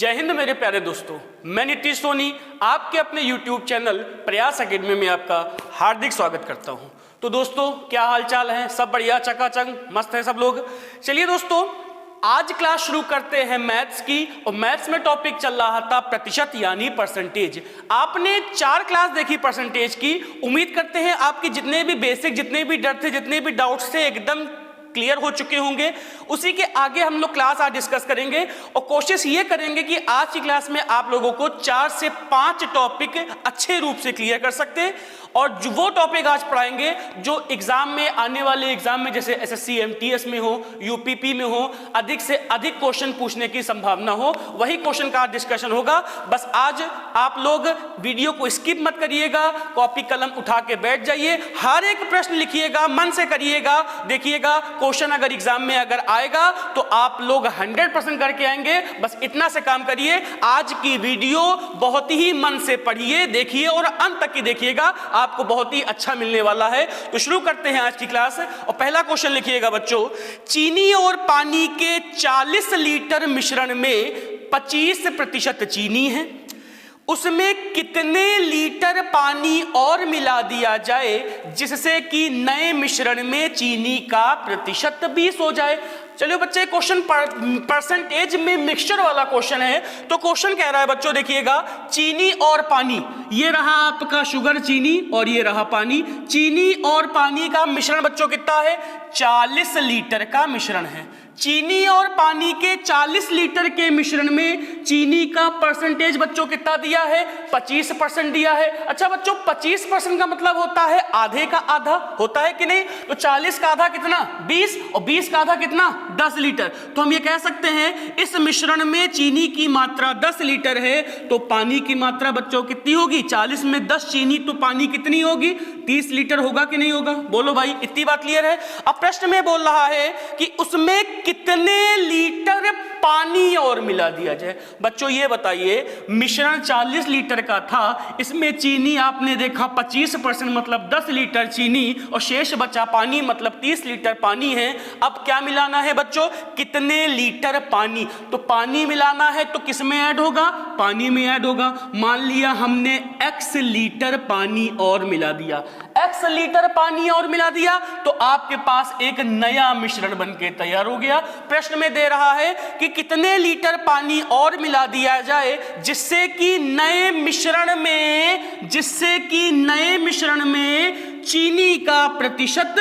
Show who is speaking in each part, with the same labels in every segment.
Speaker 1: जय हिंद मेरे प्यारे दोस्तों, मैं नीतीश सोनी आपके अपने YouTube चैनल प्रयास एकेडमी में आपका हार्दिक स्वागत करता हूं। तो दोस्तों क्या हाल चाल है? सब बढ़िया, चकाचक, मस्त है सब लोग। चलिए दोस्तों, आज क्लास शुरू करते हैं मैथ्स की। और मैथ्स में टॉपिक चल रहा था प्रतिशत यानी परसेंटेज। आपने 4 क्लास देखी परसेंटेज की। उम्मीद करते हैं आपके जितने भी बेसिक, जितने भी डर थे, जितने भी डाउट्स थे, एकदम क्लियर हो चुके होंगे। उसी के आगे हम लोग क्लास आज डिस्कस करेंगे और कोशिश ये करेंगे कि आज की क्लास में आप लोगों को 4 से 5 टॉपिक अच्छे रूप से क्लियर कर सकते हैं। और जो वो टॉपिक आज पढ़ाएंगे जो एग्जाम में, आने वाले एग्जाम में, जैसे एसएससी एमटीएस में हो, यूपीपी में हो, अधिक से अधिक क्वेश्चन पूछने की संभावना हो, वही क्वेश्चन का डिस्कशन होगा। बस आज आप लोग वीडियो को स्किप मत करिएगा, कॉपी कलम उठा के बैठ जाइए, हर एक प्रश्न लिखिएगा, मन से करिएगा। देखिएगा क्वेश्चन अगर एग्जाम में अगर आएगा तो आप लोग 100% करके आएंगे। बस इतना से काम करिए। आज की वीडियो बहुत ही मन से पढ़िए, देखिए और अंत तक की देखिएगा, आपको बहुत ही अच्छा मिलने वाला है। तो शुरू करते हैं आज की क्लास। और पहला क्वेश्चन लिखिएगा बच्चों, चीनी और पानी के 40 लीटर मिश्रण में 25% चीनी है, उसमें कितने लीटर पानी और मिला दिया जाए जिससे कि नए मिश्रण में चीनी का प्रतिशत 20 हो जाए। चलिए बच्चे, क्वेश्चन परसेंटेज में मिक्सचर वाला क्वेश्चन है। तो क्वेश्चन कह रहा है बच्चों, देखिएगा, चीनी और पानी, ये रहा आपका शुगर चीनी और ये रहा पानी। चीनी और पानी का मिश्रण बच्चों कितना है? 40 लीटर का मिश्रण है। चीनी और पानी के 40 लीटर के मिश्रण में चीनी का परसेंटेज बच्चों कितना दिया है? 25% दिया है। अच्छा बच्चों, 25% का मतलब होता है आधे का आधा, होता है कि नहीं? तो 40 का आधा कितना? 20, और 20 का आधा कितना? 10 लीटर। तो हम ये कह सकते हैं इस मिश्रण में चीनी की मात्रा 10 लीटर है, तो पानी की मात्रा बच्चों कितनी होगी? 40 में 10 चीनी, तो पानी कितनी होगी? 30 लीटर होगा कि नहीं होगा? बोलो भाई, इतनी बात क्लियर है? अब प्रश्न में बोल रहा है कि उसमें कितने लीटर पानी और मिला दिया जाए। बच्चों ये बताइए, मिश्रण 40 लीटर का था, इसमें चीनी आपने देखा 25% मतलब 10 लीटर चीनी, और शेष बचा पानी मतलब 30 लीटर पानी है। अब क्या मिलाना है बच्चों? कितने लीटर पानी? तो पानी मिलाना है तो किस में ऐड होगा? पानी में ऐड होगा। मान लिया हमने x लीटर पानी और मिला दिया, x लीटर पानी और मिला दिया, तो आपके पास एक नया मिश्रण बनके तैयार हो गया। प्रश्न में दे रहा है कि कितने लीटर पानी और मिला दिया जाए जिससे कि नए मिश्रण में चीनी का प्रतिशत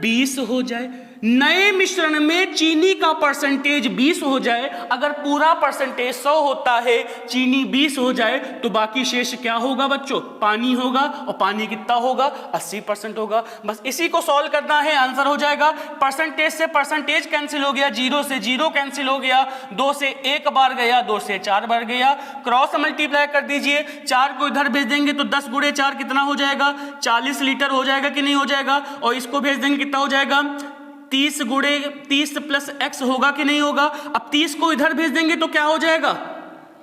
Speaker 1: 20 हो जाए। नए मिश्रण में चीनी का परसेंटेज 20 हो जाए। अगर पूरा परसेंटेज 100 होता है, चीनी 20 हो जाए, तो बाकी शेष क्या होगा बच्चों? पानी होगा। और पानी कितना होगा? 80% होगा। बस इसी को सॉल्व करना है, आंसर हो जाएगा। परसेंटेज से परसेंटेज कैंसिल हो गया, 0 से 0 कैंसिल हो गया, 2 से 1 बार गया, 2 से 4 बार गया। क्रॉस मल्टीप्लाई कर दीजिए, 4 को इधर भेज देंगे तो 10 गुणे 4 कितना हो जाएगा? 40 लीटर हो जाएगा कि नहीं हो जाएगा? और इसको भेज देंगे कितना हो जाएगा? 30 गुणे 30 प्लस x होगा कि नहीं होगा? अब 30 को इधर भेज देंगे तो क्या हो जाएगा?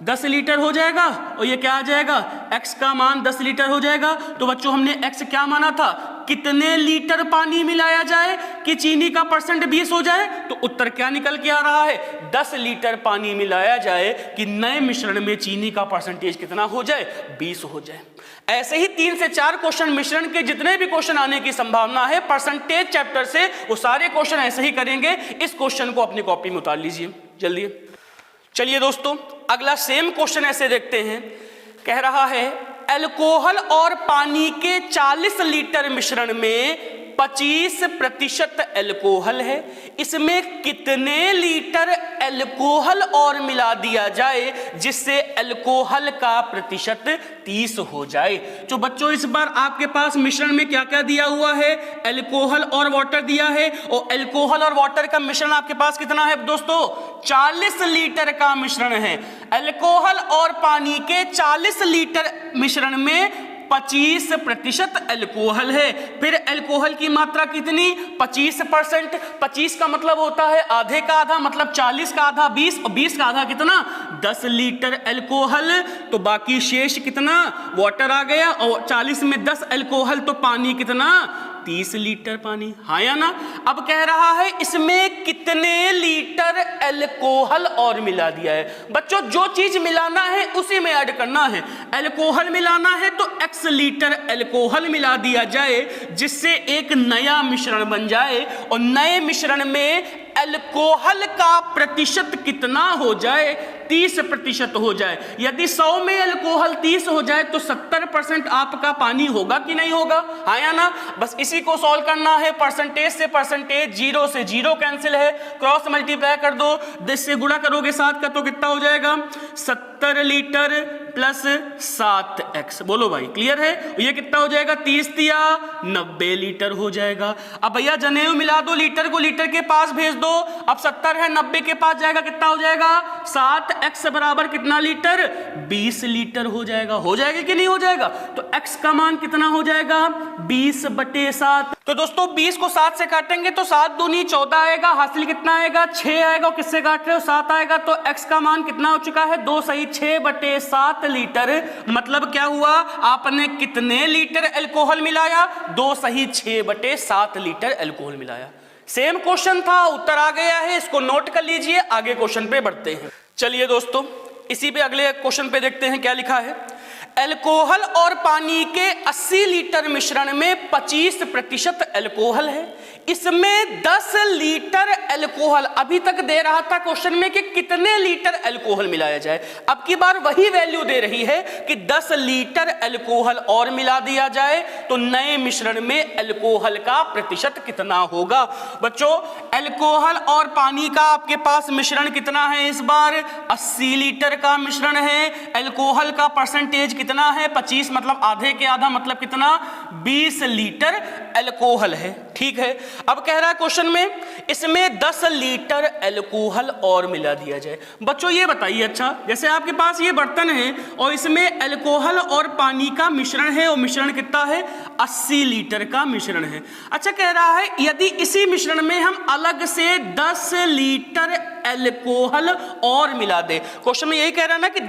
Speaker 1: 10 लीटर हो जाएगा। और ये क्या आ जाएगा? x का मान 10 लीटर हो जाएगा। तो बच्चों हमने x क्या माना था? कितने लीटर पानी मिलाया जाए कि चीनी का परसेंट 20 हो जाए? तो उत्तर क्या निकल के आ रहा है? 10 लीटर पानी मिलाया जाए कि नए मिश्रण में चीनी का परसेंटेज कितना हो जाए? 20 हो जाए। ऐसे ही 3 से 4 क्वेश्चन, मिश्रण के जितने भी क्वेश्चन आने की संभावना है परसेंटेज चैप्टर से, वो सारे क्वेश्चन ऐसे ही करेंगे। इस क्वेश्चन को अपनी कॉपी में उतार लीजिए जल्दी। चलिए दोस्तों, अगला सेम क्वेश्चन ऐसे देखते हैं। कह रहा है, अल्कोहल और पानी के 40 लीटर मिश्रण में 25% अल्कोहल है, इसमें कितने लीटर अल्कोहल और मिला दिया जाए जिससे अल्कोहल का प्रतिशत 30 हो जाए। तो बच्चों इस बार आपके पास मिश्रण में क्या क्या दिया हुआ है? अल्कोहल और वाटर दिया है। और अल्कोहल और वाटर का मिश्रण आपके पास कितना है दोस्तों? 40 लीटर का मिश्रण है। अल्कोहल और पानी के 40 लीटर मिश्रण में 25% अल्कोहल है। फिर अल्कोहल की मात्रा कितनी? 25%। 25 का मतलब होता है आधे का आधा, मतलब 40 का आधा 20, और 20 का आधा कितना? 10 लीटर अल्कोहल। तो बाकी शेष कितना? वाटर आ गया। और 40 में 10 अल्कोहल, तो पानी कितना? 30 लीटर पानी, हाँ या ना। अब कह रहा है इसमें कितने लीटर अल्कोहल और मिला दिया है। बच्चों जो चीज मिलाना है उसी में ऐड करना है। अल्कोहल मिलाना है तो x लीटर अल्कोहल मिला दिया जाए, जिससे एक नया मिश्रण बन जाए, और नए मिश्रण में अल्कोहल का प्रतिशत कितना हो जाए, 30% हो जाए। यदि 100 में अल्कोहल 30 हो जाए तो 70% आपका पानी होगा कि नहीं होगा, हाँ या ना। बस इसी को सॉल्व करना है। परसेंटेज से परसेंटेज, जीरो से जीरो कैंसिल है, क्रॉस मल्टीप्लाई कर दो, 10 से गुणा करोगे 7 का तो कितना हो जाएगा, 70 लीटर प्लस 7x। बोलो भाई क्लियर है। ये कितना हो जाएगा, 30 या 90 लीटर हो जाएगा। अब भैया जनेऊ मिला दो, लीटर को लीटर के पास भेज दो। अब 70 है, 90 के पास जाएगा, कितना हो जाएगा, 7x बराबर कितना लीटर, 20 लीटर हो जाएगा। हो जाएगा कि नहीं हो जाएगा। तो x का मान कितना हो जाएगा, 20/7। तो दोस्तों 20 को 7 से काटेंगे तो 7 दूनी 14 आएगा, हासिल कितना आएगा, 6 आएगा। किससे काट रहे हो, 7 आएगा। तो x का मान कितना हो चुका है, 2 सही 6/7 लीटर। मतलब क्या हुआ, आपने कितने लीटर अल्कोहल मिलाया, 2 सही 6/7 लीटर अल्कोहल मिलाया। सेम क्वेश्चन था, उत्तर आ गया है, इसको नोट कर लीजिए। आगे क्वेश्चन पे बढ़ते हैं। चलिए दोस्तों इसी पे अगले क्वेश्चन पे देखते हैं क्या लिखा है। अल्कोहल और पानी के 80 लीटर मिश्रण में 25% अल्कोहल है, इसमें 10 लीटर अल्कोहल, अभी तक दे रहा था क्वेश्चन में कि कितने लीटर अल्कोहल मिलाया जाए, अब की बार वही वैल्यू दे रही है कि 10 लीटर अल्कोहल और मिला दिया जाए तो नए मिश्रण में अल्कोहल का प्रतिशत कितना होगा। बच्चों अल्कोहल और पानी का आपके पास मिश्रण कितना है, इस बार 80 लीटर का मिश्रण है। अल्कोहल का परसेंटेज कितना है, 25, मतलब आधे के आधा, मतलब कितना, 20 लीटर अल्कोहल है। ठीक है। अब कह रहा है क्वेश्चन में इसमें 10 लीटर अल्कोहल और मिला दिया जाए। बच्चों ये बताइए, अच्छा जैसे आपके पास ये बर्तन है और इसमें अल्कोहल और पानी का मिश्रण है, और मिश्रण कितना है, 80 लीटर का मिश्रण है। अच्छा कह रहा है यदि इसी मिश्रण में हम अलग से 10 लीटर अल्कोहल और मिला दे, क्वेश्चन में यही कह रहा है ना कि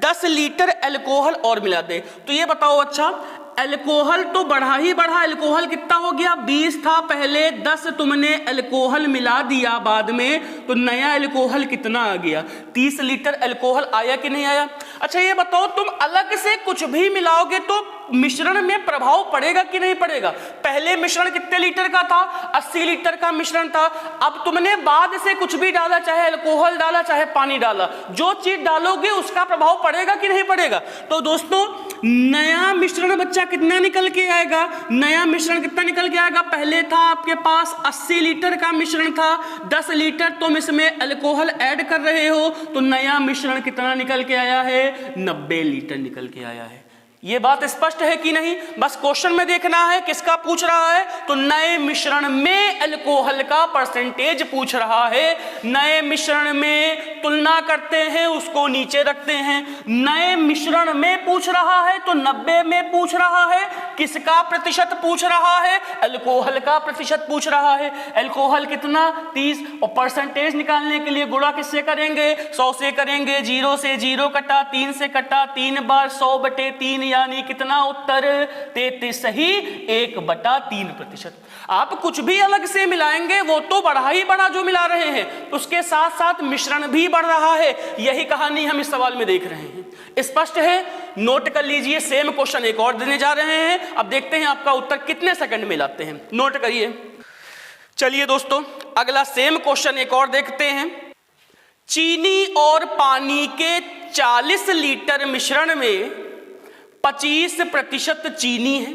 Speaker 1: 10 लीटर अल्कोहल और मिला दे, तो ये बताओ अच्छा अल्कोहल तो बढ़ा ही बढ़ा, अल्कोहल कितना हो गया, 20 था पहले, 10 तुमने अल्कोहल मिला दिया बाद में, तो नया अल्कोहल कितना आ गया, 30 लीटर अल्कोहल आया कि नहीं आया। अच्छा ये बताओ तुम अलग से कुछ भी मिलाओगे तो मिश्रण में प्रभाव पड़ेगा कि नहीं पड़ेगा। पहले मिश्रण कितने लीटर का था, 80 लीटर का मिश्रण था। अब तुमने बाद से कुछ भी डाला, चाहे अल्कोहल डाला चाहे पानी डाला, जो चीज डालोगे उसका प्रभाव पड़ेगा कि नहीं पड़ेगा। तो दोस्तों नया मिश्रण बच्चा कितना निकल के आएगा, नया मिश्रण कितना निकल के आएगा, पहले था आपके पास 80 लीटर का मिश्रण था, 10 लीटर तुम इसमें अल्कोहल ऐड कर रहे हो, तो नया मिश्रण कितना निकल के आया है, 90 लीटर निकल के आया है। ये बात स्पष्ट है कि नहीं। बस क्वेश्चन में देखना है किसका पूछ रहा है, तो नए मिश्रण में अल्कोहल का परसेंटेज पूछ रहा है। नए मिश्रण में तुलना करते हैं, उसको नीचे रखते हैं। नए मिश्रण में पूछ रहा है तो 90 में पूछ रहा है, किसका प्रतिशत पूछ रहा है, अल्कोहल का प्रतिशत पूछ रहा है। अल्कोहल कितना, 30, और परसेंटेज निकालने के लिए गुणा किससे करेंगे, 100 से करेंगे। 0 से 0 कटा, 3 से कटा, 3 बार 100/3, यानी कितना उत्तर, 33 सही 1/3%। आप कुछ भी अलग से मिलाएंगे वो तो बढ़ा ही बढ़ा जो मिला रहे हैं, उसके साथ साथ मिश्रण भी बढ़ रहा है। यही कहानी हम इस सवाल में देख रहे हैं। स्पष्ट है, नोट कर लीजिए। सेम क्वेश्चन एक और देने जा रहे हैं, अब देखते हैं आपका उत्तर कितने सेकंड में लाते हैं, नोट करिए। चलिए दोस्तों अगला सेम क्वेश्चन एक और देखते हैं। चीनी और पानी के 40 लीटर मिश्रण में 25% चीनी है।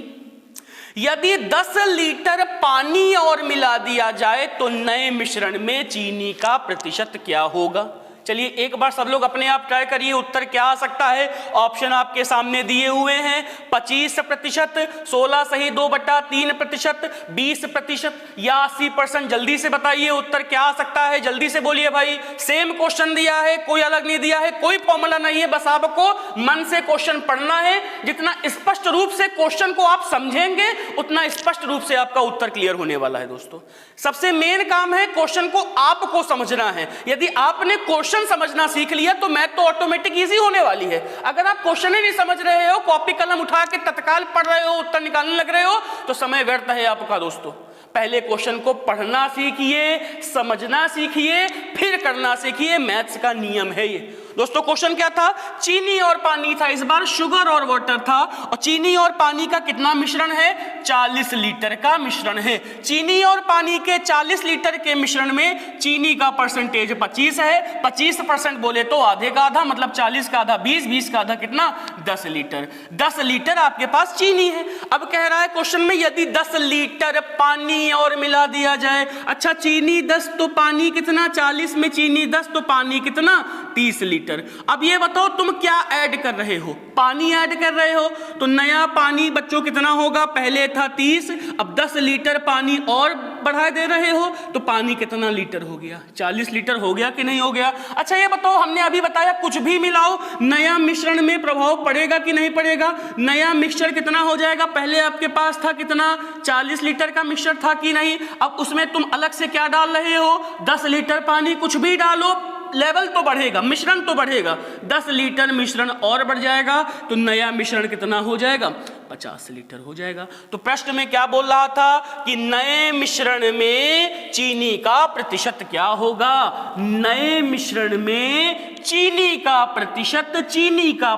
Speaker 1: यदि 10 लीटर पानी और मिला दिया जाए तो नए मिश्रण में चीनी का प्रतिशत क्या होगा। चलिए एक बार सब लोग अपने आप ट्राई करिए, उत्तर क्या आ सकता है। ऑप्शन आपके सामने दिए हुए हैं, 25%, 16 सही 2/3%, 20% या 80%। जल्दी से बताइए उत्तर क्या आ सकता है, जल्दी से बोलिए भाई। सेम क्वेश्चन दिया है, कोई अलग नहीं दिया है, कोई फॉर्मूला नहीं है, बस आपको मन से क्वेश्चन पढ़ना है। जितना स्पष्ट रूप से क्वेश्चन को आप समझेंगे उतना स्पष्ट रूप से आपका उत्तर क्लियर होने वाला है। दोस्तों सबसे मेन काम है क्वेश्चन को आपको समझना है। यदि आपने क्वेश्चन क्वेश्चन समझना सीख लिया तो मैथ तो ऑटोमेटिक इजी होने वाली है। अगर आप क्वेश्चन ही नहीं समझ रहे हो, कॉपी कलम उठा के तत्काल पढ़ रहे हो, उत्तर निकालने लग रहे हो, तो समय व्यर्थ है आपका दोस्तों। पहले क्वेश्चन को पढ़ना सीखिए, समझना सीखिए, फिर करना सीखिए। मैथ्स का नियम है ये दोस्तों। क्वेश्चन क्या था? चीनी और पानी था, इस बार शुगर और वाटर था। और चीनी और पानी का कितना मिश्रण है? 40 लीटर का मिश्रण है। चीनी और पानी के 40 लीटर के मिश्रण में चीनी का परसेंटेज 25 है। 25% बोले तो आधे का आधा, मतलब 40 का आधा 20, 20 का आधा कितना? 10 लीटर। 10 लीटर आपके पास चीनी है। अब कह रहा है क्वेश्चन में यदि 10 लीटर पानी और मिला दिया जाए। अच्छा, चीनी 10 तो पानी कितना? 40 में चीनी 10 तो पानी कितना? 30 लीटर। अब ये बताओ तुम क्या ऐड कर रहे हो? पानी ऐड कर रहे हो। तो नया पानी बच्चों कितना होगा? पहले था 30, अब 10 लीटर पानी और बढ़ा दे रहे हो तो पानी कितना लीटर हो गया? 40 लीटर हो गया कि नहीं हो गया? अच्छा ये बताओ, हमने अभी बताया कुछ भी मिलाओ नया मिश्रण में प्रभाव पड़ेगा कि नहीं पड़ेगा? नया मिक्सचर कितना हो जाएगा? पहले आपके पास था कितना? 40 लीटर का मिक्सचर था कि नहीं? अब उसमें तुम अलग से क्या डाल रहे हो? 10 लीटर पानी। कुछ भी डालो, लेवल तो बढ़ेगा, मिश्रण तो बढ़ेगा। 10 लीटर मिश्रण और बढ़ जाएगा तो नया मिश्रण कितना हो जाएगा? 50 लीटर हो जाएगा। तो प्रश्न में क्या बोल रहा था कि नए मिश्रण में चीनी का प्रतिशत क्या होगा? नए मिश्रण में चीनी का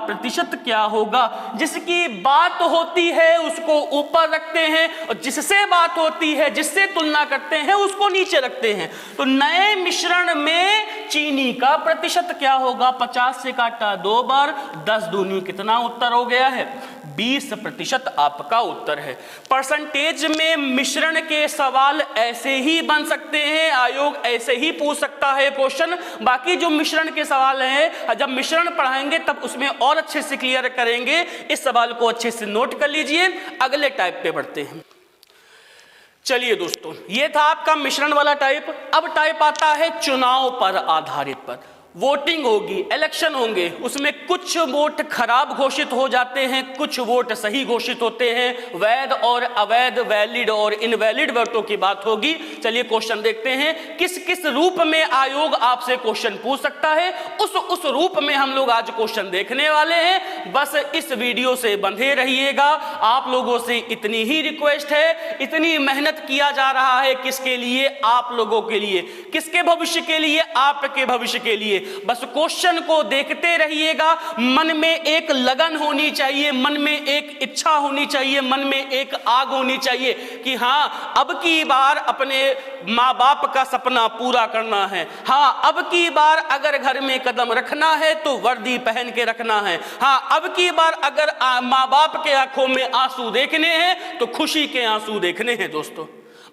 Speaker 1: प्रतिशत क्या होगा? जिसकी बात होती है उसको ऊपर रखते हैं और जिससे बात होती है, जिससे तुलना करते हैं, उसको नीचे रखते हैं। तो नए मिश्रण में चीनी का प्रतिशत क्या होगा? 50 से काटा 2 बार, 10 दूनी कितना उत्तर हो गया है? 20% आपका उत्तर है। परसेंटेज में मिश्रण के सवाल ऐसे ही बन सकते हैं, आयोग ऐसे ही पूछ सकता है क्वेश्चन। बाकी जो मिश्रण के सवाल हैं, जब मिश्रण पढ़ाएंगे तब उसमें और अच्छे से क्लियर करेंगे। इस सवाल को अच्छे से नोट कर लीजिए। अगले टाइप पे बढ़ते हैं। चलिए दोस्तों, ये था आपका मिश्रण वाला टाइप। अब टाइप आता है चुनाव पर आधारित पर। वोटिंग होगी, इलेक्शन होंगे, उसमें कुछ वोट खराब घोषित हो जाते हैं, कुछ वोट सही घोषित होते हैं। वैध और अवैध, वैलिड और इनवैलिड वोटों की बात होगी। चलिए क्वेश्चन देखते हैं, किस किस रूप में आयोग आपसे क्वेश्चन पूछ सकता है। उस रूप में हम लोग आज क्वेश्चन देखने वाले हैं। बस इस वीडियो से बंधे रहिएगा। आप लोगों से इतनी ही रिक्वेस्ट है, इतनी मेहनत किया जा रहा है किसके लिए? आप लोगों के लिए। किसके भविष्य के लिए? आपके भविष्य के लिए। बस क्वेश्चन को देखते रहिएगा। मन में एक लगन होनी चाहिए, मन में एक इच्छा होनी चाहिए, मन में एक आग होनी चाहिए कि हाँ, अब की बार अपने माँ बाप का सपना पूरा करना है। हाँ, अब की बार अगर घर में कदम रखना है तो वर्दी पहन के रखना है। हाँ, अब की बार अगर माँ बाप के आंखों में आंसू देखने हैं तो खुशी के आंसू देखने हैं। दोस्तों,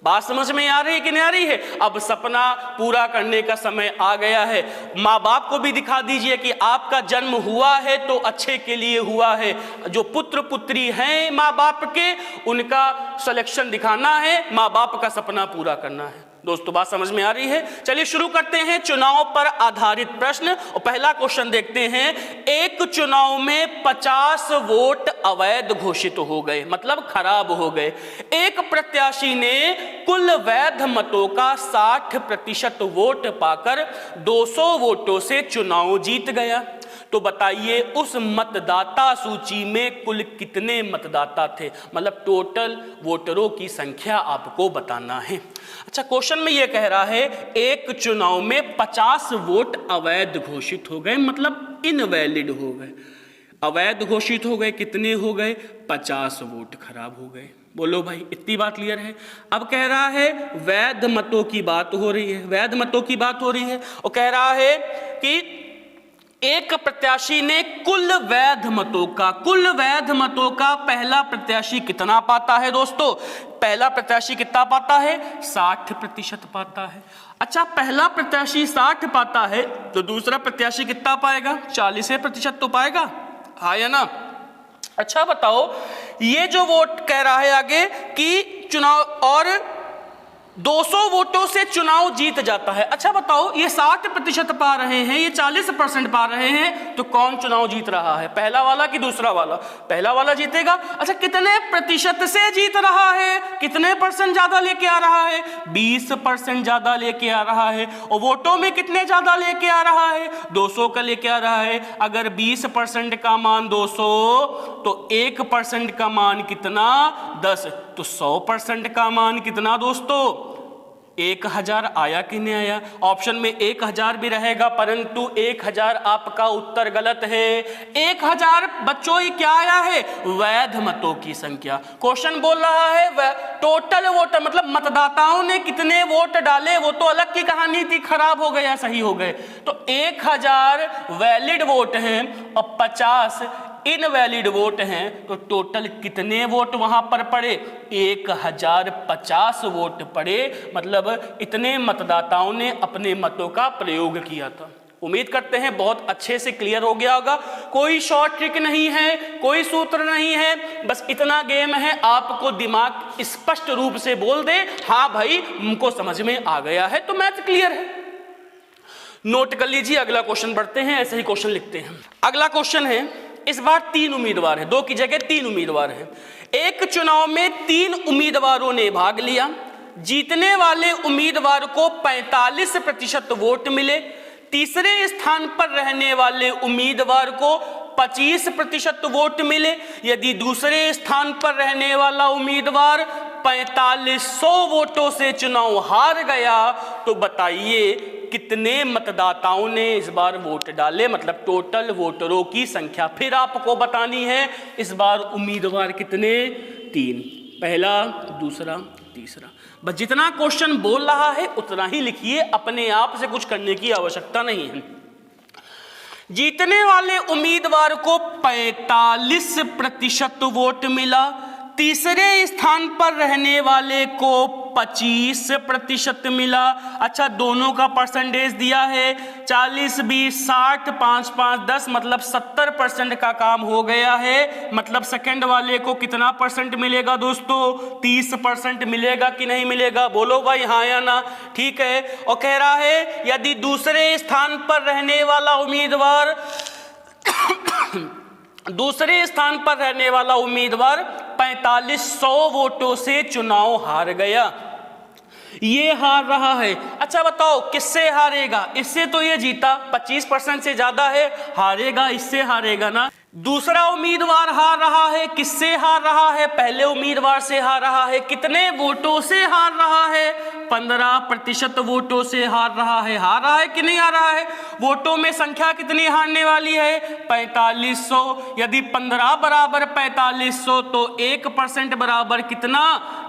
Speaker 1: बात समझ में आ रही है कि नहीं आ रही है? अब सपना पूरा करने का समय आ गया है। माँ बाप को भी दिखा दीजिए कि आपका जन्म हुआ है तो अच्छे के लिए हुआ है। जो पुत्र पुत्री हैं माँ बाप के, उनका सिलेक्शन दिखाना है, माँ बाप का सपना पूरा करना है। दोस्तों, बात समझ में आ रही है? चलिए शुरू करते हैं चुनाव पर आधारित प्रश्न। और पहला क्वेश्चन देखते हैं। एक चुनाव में 50 वोट अवैध घोषित हो गए, मतलब खराब हो गए। एक प्रत्याशी ने कुल वैध मतों का 60% वोट पाकर 200 वोटों से चुनाव जीत गया। तो बताइए उस मतदाता सूची में कुल कितने मतदाता थे? मतलब टोटल वोटरों की संख्या आपको बताना है। अच्छा, क्वेश्चन में यह कह रहा है एक चुनाव में 50 वोट अवैध घोषित हो गए, मतलब इनवैलिड हो गए। अवैध घोषित हो गए, कितने हो गए? 50 वोट खराब हो गए। बोलो भाई, इतनी बात क्लियर है? अब कह रहा है वैध मतों की बात हो रही है, वैध मतों की बात हो रही है। और कह रहा है कि एक प्रत्याशी ने कुल वैध मतों का पहला प्रत्याशी कितना पाता है? दोस्तों, पहला प्रत्याशी कितना पाता है? 60% पाता है। अच्छा, पहला प्रत्याशी 60 पाता है तो दूसरा प्रत्याशी कितना पाएगा? 40% तो पाएगा, हाँ या ना? अच्छा बताओ, ये जो वोट कह रहा है आगे कि चुनाव और 200 वोटों से चुनाव जीत जाता है। अच्छा बताओ, ये 60% पा रहे हैं, ये 40% पा रहे हैं, तो कौन चुनाव जीत रहा है, पहला वाला कि दूसरा वाला? पहला वाला जीतेगा। अच्छा, कितने प्रतिशत से जीत रहा है, कितने परसेंट ज्यादा लेके आ रहा है? 20% ज्यादा लेके आ रहा है। और वोटों में कितने ज्यादा लेके आ रहा है? 200 का लेके आ रहा है। अगर 20% का मान 200 तो 1% का मान कितना? 10। तो 100% का मान कितना दोस्तों? 1000 आया कि नहीं आया? ऑप्शन में 1000 भी रहेगा, परंतु 1000 आपका उत्तर गलत है। 1000 बच्चों ये क्या आया है? वैध मतों की संख्या। क्वेश्चन बोल रहा है टोटल वोट, मतलब मतदाताओं ने कितने वोट डाले, वो तो अलग की कहानी थी, खराब हो गया सही हो गए। तो 1000 वैलिड वोट हैं और 50 इनवैलिड वोट हैं, तो टोटल कितने वोट वहां पर पड़े? 1050 वोट पड़े। मतलब इतने मतदाताओं ने अपने मतों का प्रयोग किया था। उम्मीद करते हैं बहुत अच्छे से क्लियर हो गया होगा। कोई शॉर्ट ट्रिक नहीं है, कोई सूत्र नहीं है, बस इतना गेम है, आपको दिमाग स्पष्ट रूप से बोल दे हाँ भाई हमको समझ में आ गया है तो मैथ क्लियर है। नोट कर लीजिए, अगला क्वेश्चन बढ़ते हैं, ऐसे ही क्वेश्चन लिखते हैं। अगला क्वेश्चन है, इस बार 3 उम्मीदवार है, 2 की जगह 3 उम्मीदवार है। एक चुनाव में 3 उम्मीदवारों ने भाग लिया। जीतने वाले उम्मीदवार को 45% वोट मिले। तीसरे स्थान पर रहने वाले उम्मीदवार को 25% वोट मिले। यदि दूसरे स्थान पर रहने वाला उम्मीदवार 4500 वोटों से चुनाव हार गया, तो बताइए कितने मतदाताओं ने इस बार वोट डाले, मतलब टोटल वोटरों की संख्या फिर आपको बतानी है। इस बार उम्मीदवार कितने? 3, पहला, दूसरा, तीसरा। बस जितना क्वेश्चन बोल रहा है उतना ही लिखिए, अपने आप से कुछ करने की आवश्यकता नहीं है। जीतने वाले उम्मीदवार को 45% वोट मिला। तीसरे स्थान पर रहने वाले को 25% मिला। अच्छा, दोनों का परसेंटेज दिया है 40, 20, 60, 5, 5, 10, मतलब 70% का काम हो गया है। मतलब सेकंड वाले को कितना परसेंट मिलेगा दोस्तों? 30% मिलेगा कि नहीं मिलेगा? बोलो भाई हाँ या ना। ठीक है। और कह रहा है यदि दूसरे स्थान पर रहने वाला उम्मीदवार दूसरे स्थान पर रहने वाला उम्मीदवार 4500 वोटों से चुनाव हार गया, ये हार रहा है। अच्छा बताओ किससे हारेगा? इससे तो ये जीता, 25% से ज्यादा है, हारेगा, इससे हारेगा ना। दूसरा उम्मीदवार हार रहा है, किससे हार रहा है? पहले उम्मीदवार से हार रहा है। कितने वोटों से हार रहा है? 15% वोटों से हार रहा है। हार रहा है कि नहीं हार रहा है? वोटों में संख्या कितनी हारने वाली है? 4500। यदि 15 बराबर 4500 तो 1% बराबर कितना?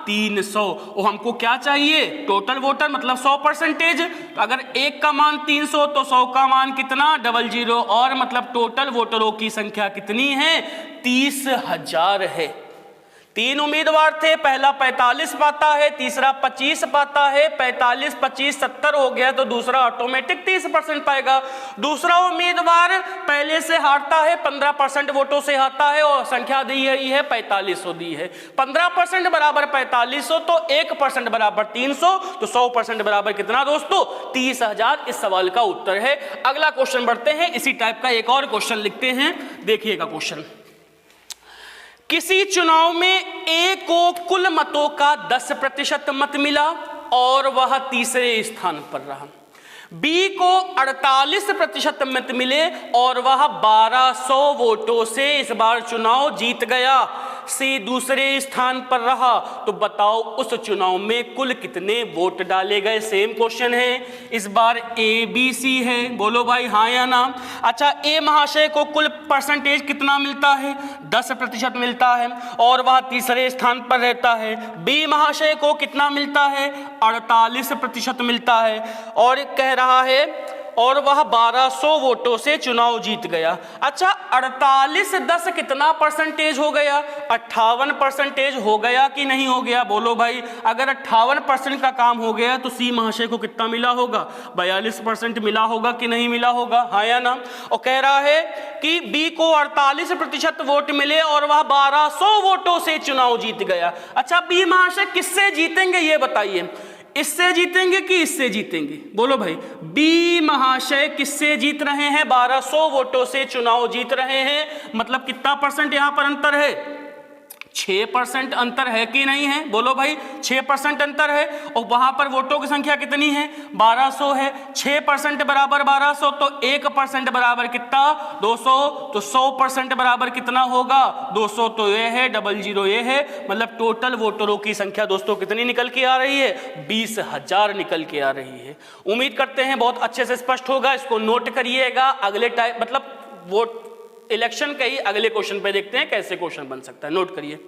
Speaker 1: 300। और हमको क्या चाहिए? टोटल वोटर, मतलब 100%। अगर 1 का मान 300 तो 100 का मान कितना? 00। और मतलब टोटल वोटरों की संख्या कितनी है? 30,000 है। 3 उम्मीदवार थे, पहला 45 पाता है, तीसरा 25 पाता है। 45, 25, 70 हो गया, तो दूसरा ऑटोमेटिक 30% पाएगा। दूसरा उम्मीदवार पहले से हारता है, 15% वोटों से हारता है, और संख्या दी है 4500 दी है। 15% बराबर 4500, तो 1% बराबर 300, तो 100% बराबर कितना दोस्तों? 30,000 इस सवाल का उत्तर है। अगला क्वेश्चन बढ़ते हैं, इसी टाइप का एक और क्वेश्चन लिखते हैं। देखिएगा क्वेश्चन। किसी चुनाव में ए को कुल मतों का 10% मत मिला और वह तीसरे स्थान पर रहा। बी को 48% मत मिले और वह 1200 वोटों से इस बार चुनाव जीत गया। सी दूसरे स्थान पर रहा। तो बताओ उस चुनाव में कुल कितने वोट डाले गए? सेम क्वेश्चन है, इस बार ए बी सी है। बोलो भाई हाँ या ना। अच्छा, ए महाशय को कुल परसेंटेज कितना मिलता है? 10% मिलता है और वह तीसरे स्थान पर रहता है। बी महाशय को कितना मिलता है? 48% मिलता है और कह रहा है और वह 1200 वोटों से चुनाव जीत गया। अच्छा, 48 10 कितना परसेंटेज हो गया? 58% हो गया कि नहीं हो गया? बोलो भाई। अगर 58% का काम हो गया तो सी महाशय को कितना मिला होगा? 42% मिला होगा कि नहीं मिला होगा? हाँ या ना। और कह रहा है कि बी को 48% वोट मिले और वह 1200 वोटों से चुनाव जीत गया। अच्छा, बी महाशय किससे जीतेंगे ये बताइए। इससे जीतेंगे कि इससे जीतेंगे? बोलो भाई। बी महाशय किससे जीत रहे हैं? 1200 वोटों से चुनाव जीत रहे हैं। मतलब कितना परसेंट यहां पर अंतर है? 6% अंतर है कि नहीं है? बोलो भाई। 6% अंतर है। और वहां पर वोटों की संख्या कितनी है? 1200 है। 6% बराबर 1200, तो 1% बराबर कितना? 200। तो 100% बराबर कितना होगा? 200। तो ये है, 00 ये है। मतलब टोटल वोटरों की संख्या दोस्तों कितनी निकल के आ रही है? 20,000 निकल के आ रही है। उम्मीद करते हैं बहुत अच्छे से स्पष्ट होगा। इसको नोट करिएगा। अगले टाइम मतलब वोट इलेक्शन के ही अगले क्वेश्चन पे देखते हैं कैसे क्वेश्चन बन सकता है। नोट करिए।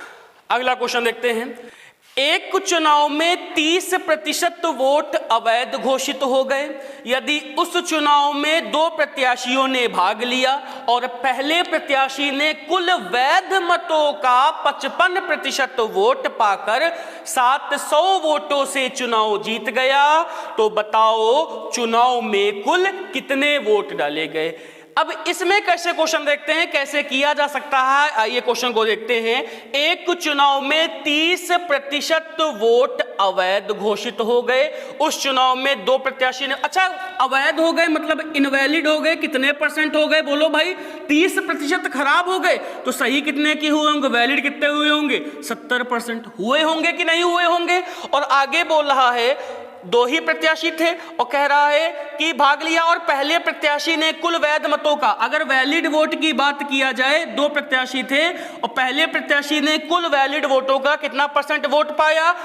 Speaker 1: अगला क्वेश्चन देखते हैं। एक चुनाव में 30% वोट अवैध घोषित हो गए यदि उस चुनाव में 2 प्रत्याशियों ने भाग लिया और पहले प्रत्याशी ने कुल वैध मतों का 55% वोट पाकर 700 वोटों से चुनाव जीत गया, तो बताओ चुनाव में कुल कितने वोट डाले गए? अब इसमें कैसे क्वेश्चन देखते हैं, कैसे किया जा सकता है। आइए क्वेश्चन को देखते हैं। एक चुनाव में 30% वोट अवैध घोषित हो गए। उस चुनाव में 2 प्रत्याशी ने, अच्छा अवैध हो गए मतलब इनवैलिड हो गए, कितने परसेंट हो गए? बोलो भाई। 30% खराब हो गए, तो सही कितने के हुए होंगे? वैलिड कितने हुए होंगे? 70% हुए होंगे कि नहीं हुए होंगे? और आगे बोल रहा है 2 ही प्रत्याशी थे और कह रहा है कि भाग लिया और पहले प्रत्याशी ने कुल वैध मतों का, अगर वैलिड वोट की बात किया जाए, 2 प्रत्याशी थे और पहले प्रत्याशी ने कुल वैलिड वोटों का कितना परसेंट वोट पाया?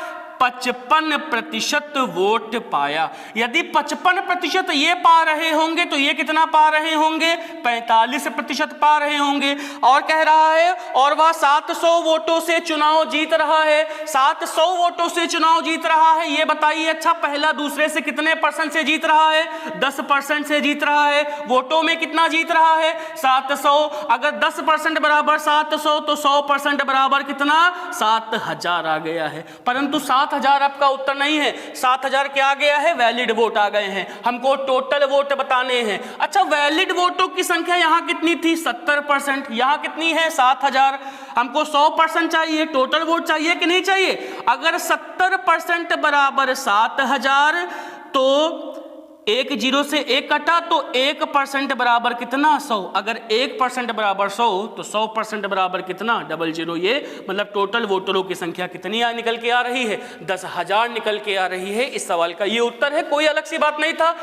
Speaker 1: 55% वोट पाया। यदि 55% ये पा रहे होंगे तो ये कितना पा रहे होंगे? 45% पा रहे होंगे। और कह रहा है और वह 700 वोटों से चुनाव जीत रहा है। 700 वोटों से चुनाव जीत रहा है। ये बताइए अच्छा पहला दूसरे से कितने परसेंट से जीत रहा है? 10% से जीत रहा है। वोटों में कितना जीत रहा है? 700। अगर 10% बराबर 700 तो 100% बराबर कितना? 7000 आ गया है। परंतु 7000 आपका उत्तर नहीं है। 7000 क्या आ गया है? वैलिड वोट आ गए हैं। हमको टोटल वोट बताने हैं। अच्छा वैलिड वोटों की संख्या यहां कितनी थी? 70%। यहां कितनी है? 7000। हमको 100% चाहिए, टोटल वोट चाहिए कि नहीं चाहिए? अगर 70% बराबर 7000 तो 1 0 से 1 कटा तो 1% बराबर कितना? 100। अगर 1% बराबर 100 तो 100% बराबर कितना? 00 ये। मतलब टोटल वोटरों की संख्या कितनी निकल के आ रही है? 10,000 निकल के आ रही है। इस सवाल का ये उत्तर है। कोई अलग सी बात नहीं था।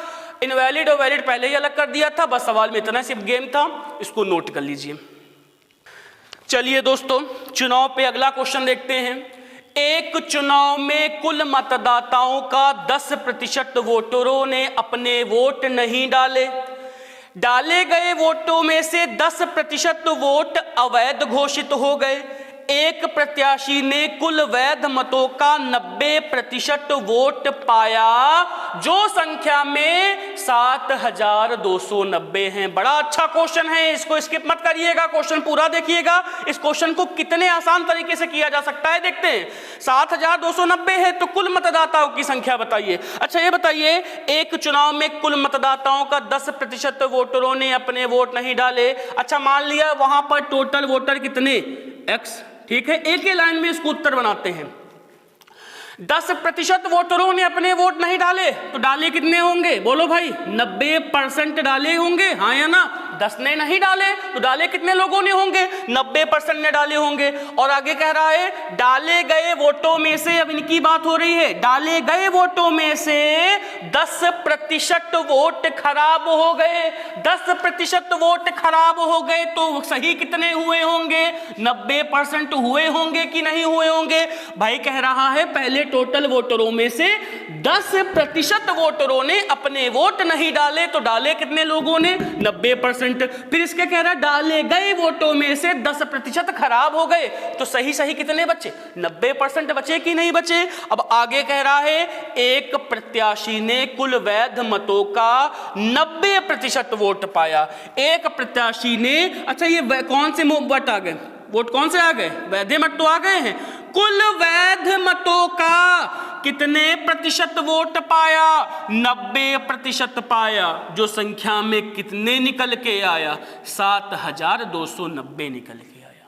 Speaker 1: इनवैलिड और वैलिड पहले ही अलग कर दिया था। बस सवाल में इतना सिर्फ गेम था। इसको नोट कर लीजिए। चलिए दोस्तों चुनाव पे अगला क्वेश्चन देखते हैं। एक चुनाव में कुल मतदाताओं का 10% वोटरों ने अपने वोट नहीं डाले। डाले गए वोटों में से 10% वोट अवैध घोषित हो गए। एक प्रत्याशी ने कुल वैध मतों का 90% वोट पाया, जो संख्या में 7290 हैं। बड़ा अच्छा क्वेश्चन है, इसको स्किप मत करिएगा, क्वेश्चन पूरा देखिएगा। इस क्वेश्चन को कितने आसान तरीके से किया जा सकता है देखते हैं। 7290 है तो कुल मतदाताओं की संख्या बताइए। अच्छा ये बताइए एक चुनाव में कुल मतदाताओं का 10% वोटरों ने अपने वोट नहीं डाले। अच्छा मान लिया वहां पर टोटल वोटर कितने? X। ठीक है, एक ही लाइन में इसको उत्तर बनाते हैं। 10% वोटरों ने अपने वोट नहीं डाले तो डाले कितने होंगे? बोलो भाई। 90% डाले होंगे, हाँ या ना? 10 ने नहीं डाले तो डाले कितने लोगों ने होंगे? 90% ने डाले होंगे। और आगे कह रहा है डाले गए वोटों में से, अब इनकी बात हो रही है, डाले गए वोटों में से 10% वोट खराब हो गए। 10% वोट खराब हो गए तो सही कितने हुए होंगे? 90% हुए होंगे कि नहीं हुए होंगे? भाई कह रहा है पहले टोटल वोटरों में से 10% वोटरों ने अपने वोट नहीं डाले तो डाले कितने लोगों ने? 90%। फिर इसके कह रहा है डाले गए वोटों में से 10% खराब हो गए तो सही सही कितने बचे? 90% बचे कि नहीं बचे? अब आगे कह रहा है एक प्रत्याशी ने कुल वैध मतों का 90% वोट पाया। एक प्रत्याशी ने, अच्छा ये कौन से वोट आ गए? वोट कौन से आ गए? वैध मत तो आ गए हैं। कुल वैध मतों का कितने प्रतिशत वोट पाया? 90% पाया, जो संख्या में कितने निकल के आया? 7290 निकल के आया।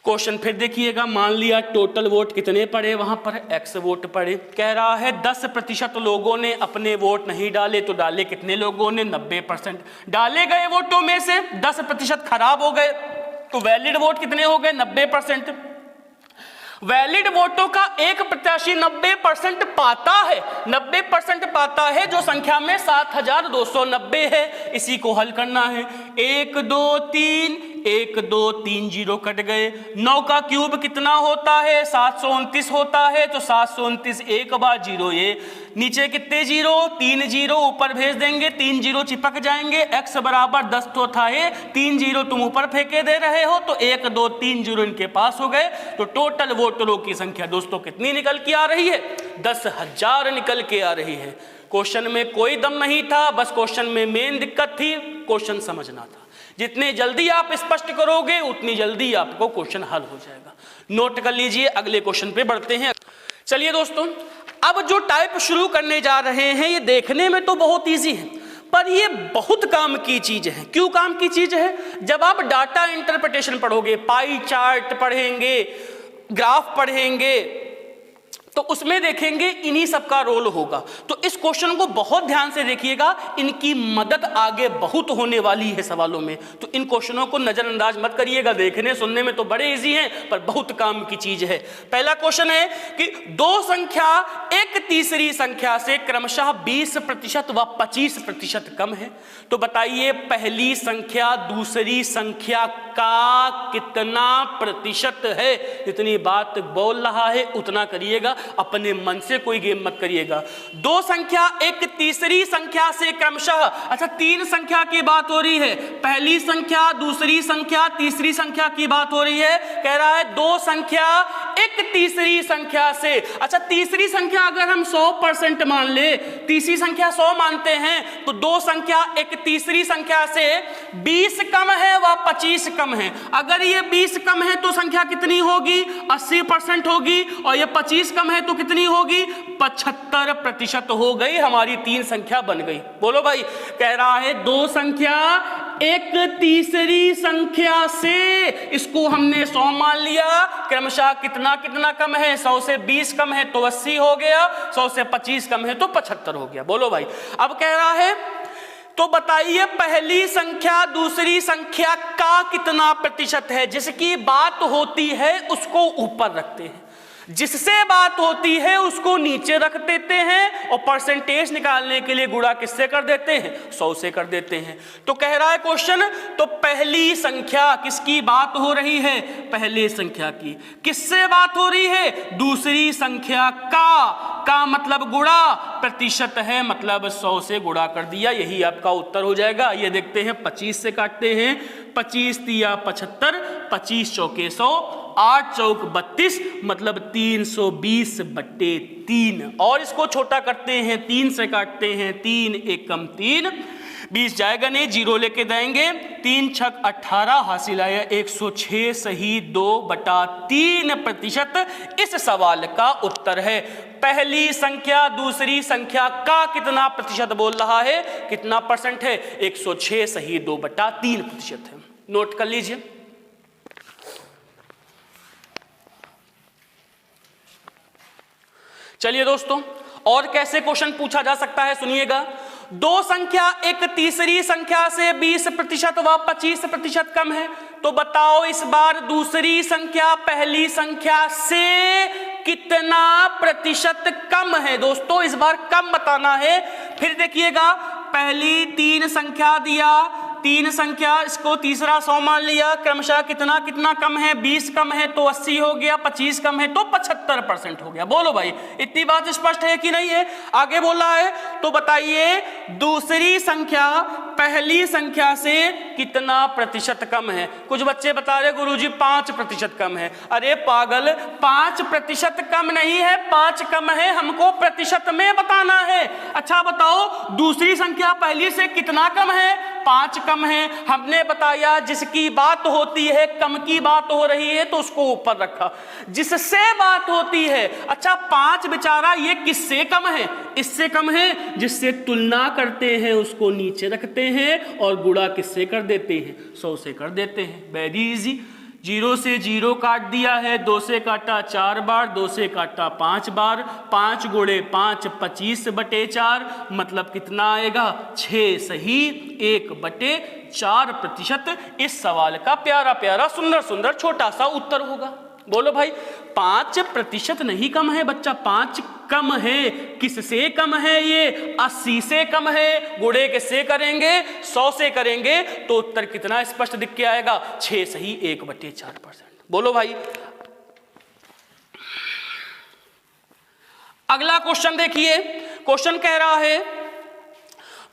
Speaker 1: क्वेश्चन फिर देखिएगा, मान लिया टोटल वोट कितने पड़े, वहां पर x वोट पड़े। कह रहा है 10% लोगों ने अपने वोट नहीं डाले, तो डाले कितने लोगों ने, 90%। डाले गए वोटों में से 10% खराब हो गए, तो वैलिड वोट कितने हो गए, 90%। वैलिड वोटों का एक प्रत्याशी 90% पाता है, 90% पाता है, जो संख्या में 7290 है। इसी को हल करना है। 1 2 3 1 2 3 जीरो कट गए। 9 का क्यूब कितना होता है, 729 होता है, तो 729 एक बार जीरो, ये नीचे कितने जीरो, 3 जीरो ऊपर भेज देंगे, 3 जीरो चिपक जाएंगे। x बराबर 10 तो था, ये 3 जीरो तुम ऊपर फेंके दे रहे हो, तो 1 2 3 जीरो इनके पास हो गए। तो टोटल वोटरों की संख्या दोस्तों कितनी निकल के आ रही है, 10,000 निकल के आ रही है। क्वेश्चन में कोई दम नहीं था, बस क्वेश्चन में मेन दिक्कत थी क्वेश्चन समझना था। जितने जल्दी आप स्पष्ट करोगे उतनी जल्दी आपको क्वेश्चन हल हो जाएगा। नोट कर लीजिए, अगले क्वेश्चन पे बढ़ते हैं। चलिए दोस्तों, अब जो टाइप शुरू करने जा रहे हैं, ये देखने में तो बहुत इजी है, पर ये बहुत काम की चीज है। क्यों काम की चीज है, जब आप डाटा इंटरप्रिटेशन पढ़ोगे, पाई चार्ट पढ़ेंगे, ग्राफ पढ़ेंगे, तो उसमें देखेंगे इन्हीं सबका रोल होगा। तो इस क्वेश्चन को बहुत ध्यान से देखिएगा, इनकी मदद आगे बहुत होने वाली है सवालों में। तो इन क्वेश्चनों को नजरअंदाज मत करिएगा, देखने सुनने में तो बड़े इजी हैं पर बहुत काम की चीज है। पहला क्वेश्चन है कि दो संख्या एक तीसरी संख्या से क्रमशः 20% व 25% कम है, तो बताइए पहली संख्या दूसरी संख्या का कितना प्रतिशत है। जितनी बात बोल रहा है उतना करिएगा, अपने मन से कोई गेम मत करिएगा। दो संख्या एक तीसरी संख्या से क्रमशः, अच्छा 3 संख्या की बात हो रही है, पहली संख्या दूसरी संख्या तीसरी संख्या की बात हो रही है। कह रहा है दो संख्या एक तीसरी संख्या से। अच्छा तीसरी संख्या अगर हम 100% मान ले, तीसरी संख्या 100 मानते हैं, तो दो संख्या एक तीसरी संख्या से 20 कम है व 25 कम है। अगर ये 20 कम है तो संख्या कितनी होगी, 80% होगी, और ये 25 कम है तो कितनी होगी, 75% हो गई। हमारी 3 संख्या बन गई। बोलो भाई, कह रहा है दो संख्या एक तीसरी संख्या से, इसको हमने 100 मान लिया, क्रमशः कितना कितना कम है, 100 से 20 कम है तो 80 हो गया, 100 से 25 कम है तो 75 हो गया। बोलो भाई, अब कह रहा है तो बताइए पहली संख्या दूसरी संख्या का कितना प्रतिशत है। जिसकी बात होती है उसको ऊपर रखते हैं, जिससे बात होती है उसको नीचे रख देते हैं, और परसेंटेज निकालने के लिए गुणा किससे कर देते हैं, 100 से कर देते हैं। तो कह रहा है क्वेश्चन, तो पहली संख्या किसकी बात हो रही है, पहली संख्या की। किससे बात हो रही है, दूसरी संख्या का मतलब गुणा, प्रतिशत है मतलब 100 से गुणा कर दिया, यही आपका उत्तर हो जाएगा। ये देखते हैं 25 से काटते हैं, 25 तिया 75, 25 चौके 100, 8 चौक 32, मतलब 320/3। और इसको छोटा करते हैं, 3 से काटते हैं, 3 एकम 3, 20 जाएगा नहीं, जीरो लेके देंगे, 3 छक 18, हासिल आया 106 सही 2/3% इस सवाल का उत्तर है। पहली संख्या दूसरी संख्या का कितना प्रतिशत बोल रहा है, कितना परसेंट है, 106 सही 2/3% है। नोट कर लीजिए। चलिए दोस्तों, और कैसे क्वेश्चन पूछा जा सकता है सुनिएगा। दो संख्या एक तीसरी संख्या से 20% व 25% कम है, तो बताओ इस बार दूसरी संख्या पहली संख्या से कितना प्रतिशत कम है। दोस्तों इस बार कम बताना है। फिर देखिएगा, पहली 3 संख्या दिया, 3 संख्या, इसको तीसरा 100 मान लिया, क्रमशः कितना कितना कम है, 20 कम है तो 80 हो गया, 25 कम है तो 75% हो गया। बोलो भाई, इतनी बात स्पष्ट है कि नहीं है। आगे बोला है, तो बताइए दूसरी संख्या पहली संख्या से कितना प्रतिशत कम है। कुछ बच्चे बता रहे गुरुजी 5% कम है। अरे पागल, 5% कम नहीं है, 5 कम है, हमको प्रतिशत में बताना है। अच्छा बताओ दूसरी संख्या पहली से कितना कम है, 5 कम है। हमने बताया जिसकी बात होती है, कम की बात हो रही है तो उसको ऊपर रखा, जिससे बात होती है। अच्छा 5 बेचारा ये किससे कम है, इससे कम है, जिससे तुलना करते हैं उसको नीचे रखते हैं और गुणा किससे कर देते हैं, 100 से कर देते हैं। Very easy. 0 से 0 काट दिया है, 2 से काटा 4 बार, 2 से काटा 5 बार, 5 गुणे 5 25/4, मतलब कितना आएगा 6 सही 1/4%। इस सवाल का प्यारा प्यारा सुंदर सुंदर छोटा सा उत्तर होगा। बोलो भाई 5% नहीं कम है बच्चा, 5 कम है। किससे कम है? ये 80 से कम है। गुणे किससे करेंगे? 100 से करेंगे तो उत्तर कितना स्पष्ट दिख के आएगा? 6 सही 1/4%। बोलो भाई अगला क्वेश्चन देखिए। क्वेश्चन कह रहा है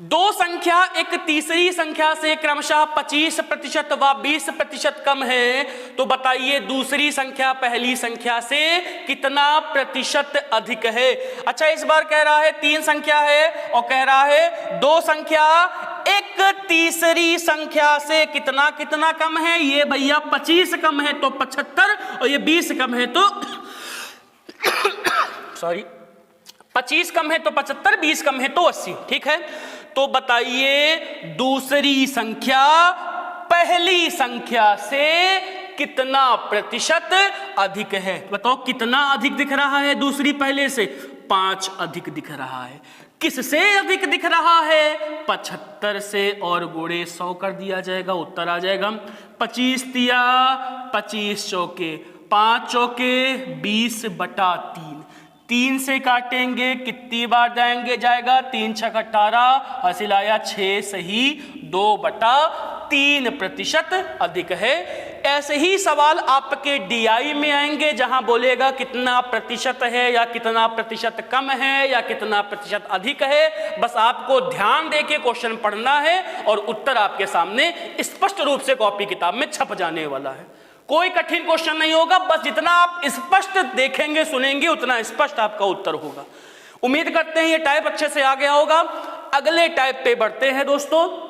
Speaker 1: दो संख्या एक तीसरी संख्या से क्रमशः 25% व 20% कम है, तो बताइए दूसरी संख्या पहली संख्या से कितना प्रतिशत अधिक है। अच्छा इस बार कह रहा है 3 संख्या है और कह रहा है दो संख्या एक तीसरी संख्या से कितना कितना कम है। ये भैया 25 कम है तो 75 और ये 20 कम है तो सॉरी 25 कम है तो 75, 20 कम है तो 80। ठीक है, तो बताइए दूसरी संख्या पहली संख्या से कितना प्रतिशत अधिक है। बताओ कितना अधिक दिख रहा है दूसरी पहले से? 5 अधिक दिख रहा है। किससे अधिक दिख रहा है? 75 से, और गुणे 100 कर दिया जाएगा, उत्तर आ जाएगा 25 तिया 25 चौके 5 चौके 20/3। 3 से काटेंगे कितनी बार जाएंगे? जाएगा 3 छक 18, हासिल आया 6 सही 2/3% अधिक है। ऐसे ही सवाल आपके DI में आएंगे जहां बोलेगा कितना प्रतिशत है या कितना प्रतिशत कम है या कितना प्रतिशत अधिक है। बस आपको ध्यान देके क्वेश्चन पढ़ना है और उत्तर आपके सामने स्पष्ट रूप से कॉपी किताब में छप जाने वाला है। कोई कठिन क्वेश्चन नहीं होगा, बस जितना आप स्पष्ट देखेंगे सुनेंगे उतना स्पष्ट आपका उत्तर होगा। उम्मीद करते हैं ये टाइप अच्छे से आ गया होगा। अगले टाइप पे बढ़ते हैं दोस्तों।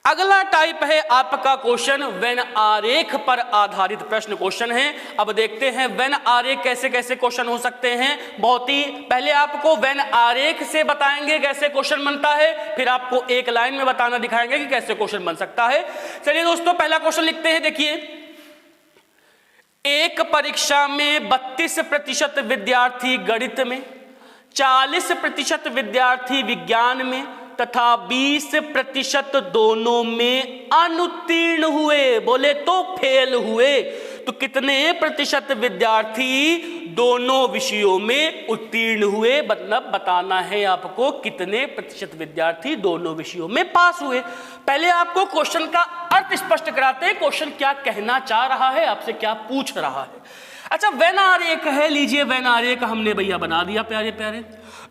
Speaker 1: अगला टाइप है आपका क्वेश्चन वेन आरेख पर आधारित प्रश्न क्वेश्चन है। अब देखते हैं वेन आरेख कैसे कैसे क्वेश्चन हो सकते हैं। बहुत ही पहले आपको वेन आरेख से बताएंगे कैसे क्वेश्चन बनता है, फिर आपको एक लाइन में बताना दिखाएंगे कि कैसे क्वेश्चन बन सकता है। चलिए दोस्तों पहला क्वेश्चन लिखते हैं। देखिए एक परीक्षा में 32% विद्यार्थी गणित में, 40% विद्यार्थी विज्ञान में तथा 20% दोनों में अनुत्तीर्ण हुए। बोले तो फेल हुए। तो कितने प्रतिशत विद्यार्थी दोनों विषयों में उत्तीर्ण हुए? मतलब बताना है आपको कितने प्रतिशत विद्यार्थी दोनों विषयों में पास हुए। पहले आपको क्वेश्चन का अर्थ स्पष्ट कराते हैं, क्वेश्चन क्या कहना चाह रहा है, आपसे क्या पूछ रहा है। अच्छा वेन आरेख है, लीजिए वेन आरेख हमने भैया बना दिया प्यारे प्यारे।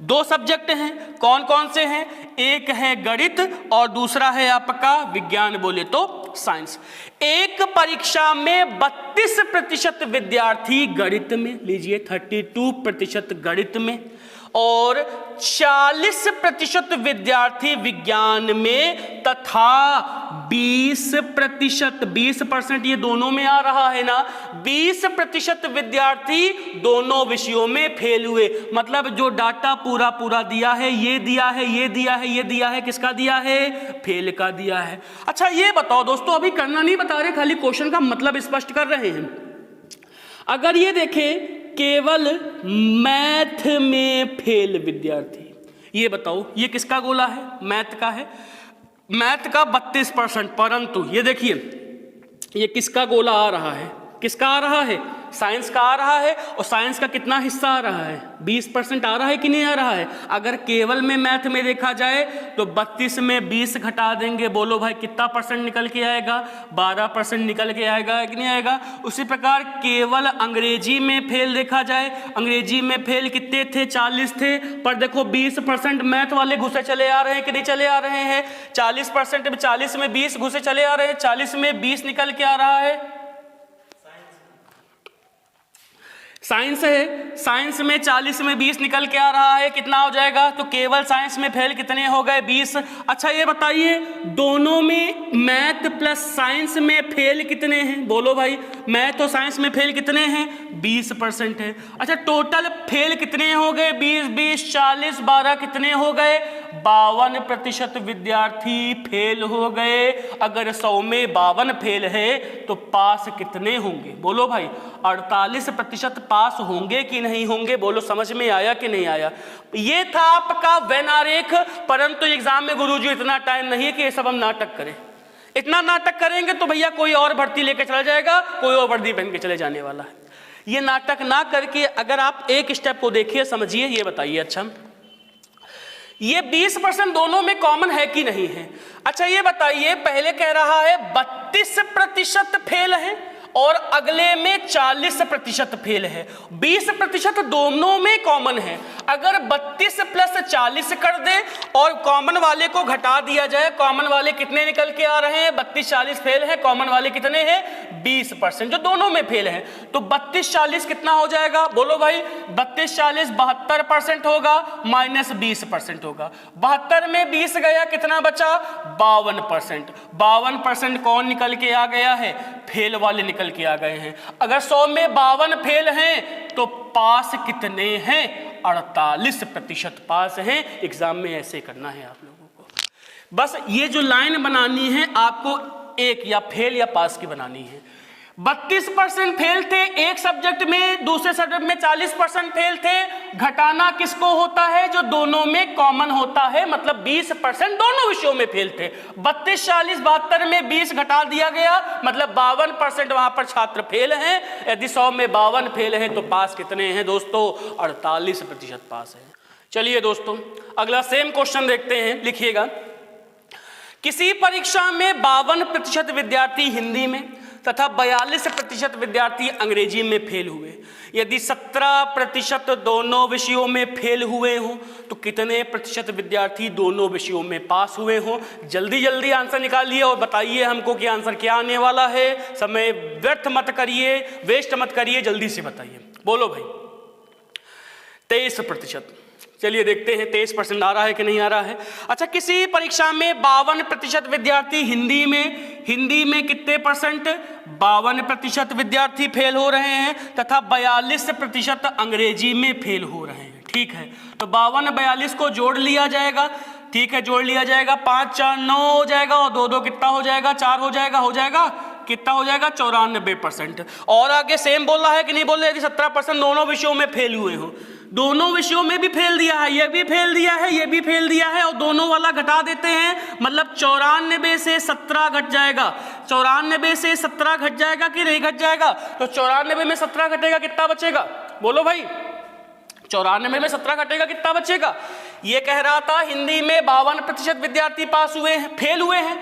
Speaker 1: 2 सब्जेक्ट हैं, कौन कौन से हैं? एक है गणित और दूसरा है आपका विज्ञान, बोले तो साइंस। एक परीक्षा में 32% विद्यार्थी गणित में, लीजिए 32% गणित में, और 40% विद्यार्थी विज्ञान में तथा 20% ये दोनों में आ रहा है ना, 20% विद्यार्थी दोनों विषयों में फेल हुए। मतलब जो डाटा पूरा पूरा दिया है, ये दिया है, ये दिया है, ये दिया है, किसका दिया है? फेल का दिया है। अच्छा ये बताओ दोस्तों, अभी करना नहीं बता रहे, खाली क्वेश्चन का मतलब स्पष्ट कर रहे हैं। अगर ये देखें केवल मैथ में फेल विद्यार्थी, ये बताओ ये किसका गोला है? मैथ का है। मैथ का 32%, परंतु ये देखिए ये किसका गोला आ रहा है? किसका आ रहा है? साइंस का आ रहा है। और साइंस का कितना हिस्सा आ रहा है? 20% आ रहा है कि नहीं आ रहा है? अगर केवल में मैथ में देखा जाए तो 32 में 20 घटा देंगे, बोलो भाई कितना परसेंट निकल के आएगा? 12% निकल के आएगा कि नहीं आएगा? उसी प्रकार केवल अंग्रेजी में फेल देखा जाए, अंग्रेजी में फेल कितने थे? 40 थे, पर देखो 20% मैथ वाले घुसे चले आ रहे हैं कि नहीं चले आ रहे हैं? 40% में 40 में 20 घुसे चले आ रहे हैं, 40 में 20 निकल के आ रहा है। साइंस है, साइंस में 40 में 20 निकल के आ रहा है, कितना हो जाएगा? तो केवल साइंस में फेल कितने हो गए? 20। अच्छा ये बताइए दोनों में मैथ प्लस साइंस में फेल कितने हैं? बोलो भाई मैथ और साइंस में फेल कितने हैं? 20% है। अच्छा टोटल फेल कितने हो गए? 20 20 40 12 कितने हो गए? 52% विद्यार्थी फेल हो गए। अगर 100 में 52 फेल है तो पास कितने होंगे? बोलो भाई, 48% पास होंगे कि नहीं होंगे? बोलो, समझ में आया कि नहीं आया? ये था आपका वेन आरेख। परंतु एग्जाम में गुरुजी इतना टाइम नहीं है कि ये सब हम नाटक करें। इतना नाटक करेंगे तो भैया कोई और भर्ती लेके चला जाएगा, कोई और वर्दी पहन के चले जाने वाला है। ये नाटक ना करके अगर आप एक स्टेप को देखिए, समझिए, ये बताइए, अच्छा ये 20% दोनों में कॉमन है कि नहीं है? अच्छा ये बताइए, पहले कह रहा है 32% फेल है और अगले में 40% फेल है। 20% दोनों में कॉमन है। अगर 32 प्लस 40 कर दे और कॉमन वाले को घटा दिया जाए, कॉमन वाले कितने निकल के आ रहे हैं? 32 40 फेल है, कॉमन वाले कितने हैं? 20%, जो दोनों में फेल है। तो 32 40 कितना हो जाएगा? बोलो भाई, 32 40 72% होगा, माइनस 20% होगा। 72 में 20 गया, कितना बचा? 52%। 52% कौन निकल के आ गया है? फेल वाले निकल के आ गए हैं। अगर 100 में 52 फेल हैं तो पास कितने हैं? 48% पास हैं। एग्जाम में ऐसे करना है आप लोगों को। बस ये जो लाइन बनानी है आपको, एक या फेल या पास की बनानी है। 32% फेल थे एक सब्जेक्ट में, दूसरे सब्जेक्ट में 40% फेल थे। घटाना किसको होता है? जो दोनों में कॉमन होता है, मतलब 20% दोनों विषयों में फेल थे। 32 40 72 में 20 घटा दिया गया, मतलब 52% वहां पर छात्र फेल हैं। यदि 100 में 52 फेल हैं तो पास कितने हैं दोस्तों? 48% पास है। चलिए दोस्तों, अगला सेम क्वेश्चन देखते हैं, लिखिएगा। किसी परीक्षा में 52% विद्यार्थी हिंदी में तथा 42% विद्यार्थी अंग्रेजी में फेल हुए। यदि 17% दोनों विषयों में फेल हुए हों तो कितने प्रतिशत विद्यार्थी दोनों विषयों में पास हुए हों? जल्दी जल्दी आंसर निकालिए और बताइए हमको कि आंसर क्या आने वाला है। समय व्यर्थ मत करिए, वेस्ट मत करिए, जल्दी से बताइए। बोलो भाई, 23%। चलिए देखते हैं 23% आ रहा है कि नहीं आ रहा है। अच्छा, किसी परीक्षा में 52% विद्यार्थी हिंदी में कितने परसेंट? 52% विद्यार्थी फेल हो रहे हैं तथा 42% अंग्रेजी में फेल हो रहे हैं। ठीक है, तो 52 42 को जोड़ लिया जाएगा। ठीक है, जोड़ लिया जाएगा। 5 4 9 हो जाएगा और 2 2 कितना हो जाएगा? 4 हो जाएगा। कितना हो जाएगा? 94%। और आगे सेम बोल रहा है कि नहीं बोल रहा है? यदि 17% दोनों विषयों में फेल हुए हो, दोनों विषयों में भी फेल दिया है, ये भी फेल दिया है, ये भी फेल दिया है, और दोनों वाला घटा देते हैं, मतलब 94 से 17 घट जाएगा। 94 से 17 घट जाएगा कि नहीं घट जाएगा? तो 94 में 17 घटेगा, कितना बचेगा? बोलो भाई, 94 में 17 घटेगा, कितना बचेगा? ये कह रहा था हिंदी में 52% विद्यार्थी पास हुए हैं, फेल हुए हैं।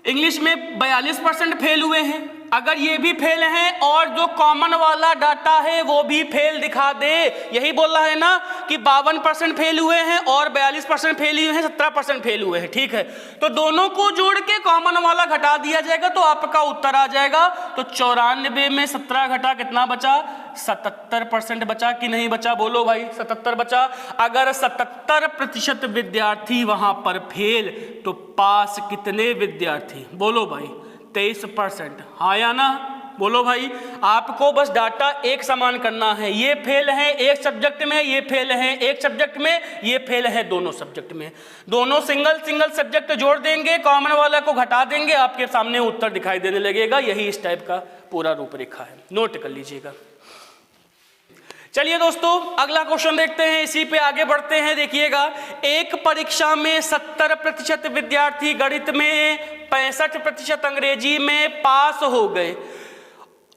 Speaker 1: इंग्लिश में 42% फेल हुए हैं। अगर ये भी फेल हैं और जो कॉमन वाला डाटा है वो भी फेल दिखा दे, यही बोल रहा है ना कि 52% फेल हुए हैं और 42% फेल हुए हैं, 17% फेल हुए हैं। ठीक है, तो दोनों को जोड़ के कॉमन वाला घटा दिया जाएगा तो आपका उत्तर आ जाएगा। तो 94 में 17 घटा, कितना बचा? 77% बचा कि नहीं बचा? बोलो भाई, 77 बचा। अगर 77% विद्यार्थी वहां पर फेल तो पास कितने विद्यार्थी? बोलो भाई, 23%। हाँ या ना? बोलो भाई, आपको बस डाटा एक समान करना है। ये फेल है एक सब्जेक्ट में, ये फेल है एक सब्जेक्ट में, ये फेल है दोनों सब्जेक्ट में। दोनों सिंगल सब्जेक्ट जोड़ देंगे, कॉमन वाला को घटा देंगे, आपके सामने उत्तर दिखाई देने लगेगा। यही इस टाइप का पूरा रूपरेखा है, नोट कर लीजिएगा। चलिए दोस्तों, अगला क्वेश्चन देखते हैं, इसी पे आगे बढ़ते हैं। देखिएगा, एक परीक्षा में 70% विद्यार्थी गणित में, 65% अंग्रेजी में पास हो गए।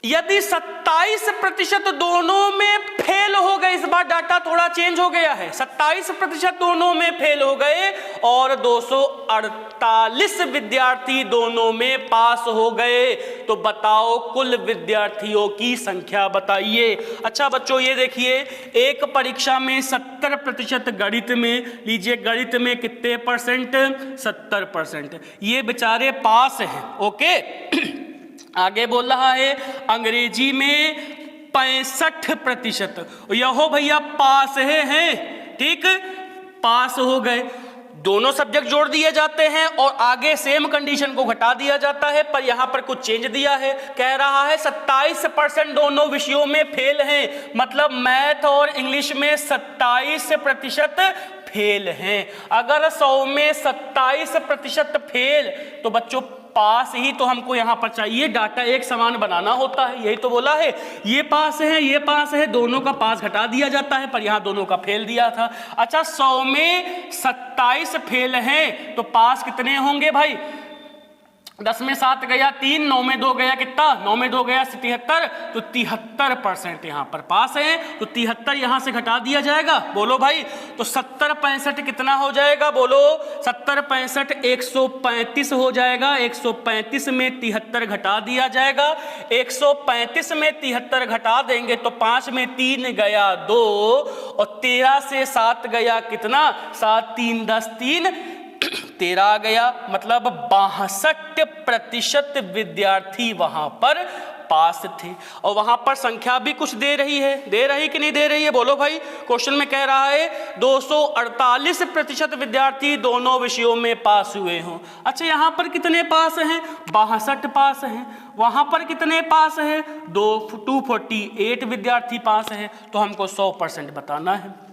Speaker 1: यदि 27% दोनों में फेल हो गए, इस बार डाटा थोड़ा चेंज हो गया है, 27% दोनों में फेल हो गए और 248 विद्यार्थी दोनों में पास हो गए, तो बताओ कुल विद्यार्थियों की संख्या बताइए। अच्छा बच्चों, ये देखिए, एक परीक्षा में 70% गणित में, लीजिए गणित में कितने परसेंट? 70%। ये बेचारे पास हैं। ओके, आगे बोल रहा है अंग्रेजी में 65%। यहो भैया पास हैं। ठीक, पास हो गए। दोनों सब्जेक्ट जोड़ दिए जाते हैं और आगे सेम कंडीशन को घटा दिया जाता है, पर यहां पर कुछ चेंज दिया है। कह रहा है 27% दोनों विषयों में फेल हैं, मतलब मैथ और इंग्लिश में 27% फेल हैं। अगर 100 में 27% फेल, तो बच्चों पास ही तो हमको यहाँ पर चाहिए, डाटा एक समान बनाना होता है, यही तो बोला है। ये पास है, ये पास है, दोनों का पास घटा दिया जाता है, पर यहाँ दोनों का फेल दिया था। अच्छा 100 में 27 फेल हैं तो पास कितने होंगे भाई? 10 में 7 गया 3, 9 में 2 गया कितना? 9 में 2 गया 73, तो 73% यहाँ पर पास है, तो 73 यहाँ से घटा दिया जाएगा। बोलो भाई, तो 70 65 कितना हो जाएगा? बोलो 70 65 135 हो जाएगा। 135 में 73 घटा दिया जाएगा। 135 में 73 घटा देंगे तो 5 में 3 गया 2, और 13 से 7 गया कितना? 7 3 10 3 13 आ गया। मतलब 62% विद्यार्थी वहां पर पास थे। और वहां पर संख्या भी कुछ दे रही है, दे रही कि नहीं दे रही है? बोलो भाई, क्वेश्चन में कह रहा है 248% विद्यार्थी दोनों विषयों में पास हुए हों। अच्छा यहाँ पर कितने पास हैं? 62 पास हैं। वहां पर कितने पास हैं? 248 विद्यार्थी पास हैं। तो हमको 100% बताना है।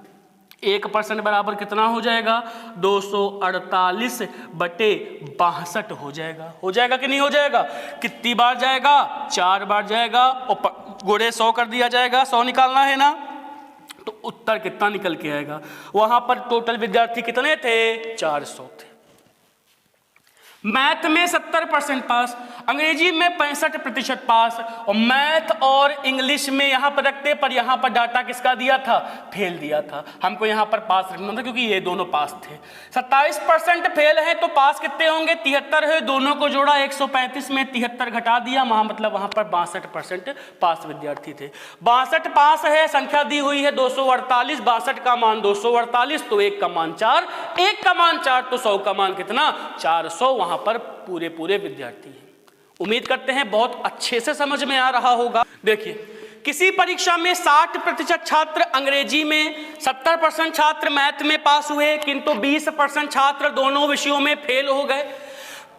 Speaker 1: 1% बराबर कितना हो जाएगा? 248/62 हो जाएगा। हो जाएगा कि नहीं हो जाएगा? कितनी बार जाएगा? 4 बार जाएगा, और गुणे 100 कर दिया जाएगा। 100 निकालना है ना, तो उत्तर कितना निकल के आएगा? वहां पर टोटल विद्यार्थी कितने थे? 400 थे। मैथ में 70% पास, अंग्रेजी में 65% पास, और मैथ और इंग्लिश में यहाँ पर रखते, पर यहाँ पर डाटा किसका दिया था? फेल दिया था। हमको यहाँ पर पास रखना था क्योंकि ये दोनों पास थे। 27% फेल है तो पास कितने होंगे? 73 है, दोनों को जोड़ा 135 में 73 घटा दिया, वहाँ मतलब वहाँ पर 62% पास विद्यार्थी थे। 62 पास है, संख्या दी हुई है 248, 62 का मान 248, तो 1 का मान 4, 1 का मान 4 तो 100 का मान कितना? 400 वहां पर पूरे विद्यार्थी हैं। उम्मीद करते हैं बहुत अच्छे से समझ में आ रहा होगा। देखिए, किसी परीक्षा में 60% छात्र अंग्रेजी में, 70% छात्र मैथ में पास हुए, किंतु 20% छात्र दोनों विषयों में फेल हो गए।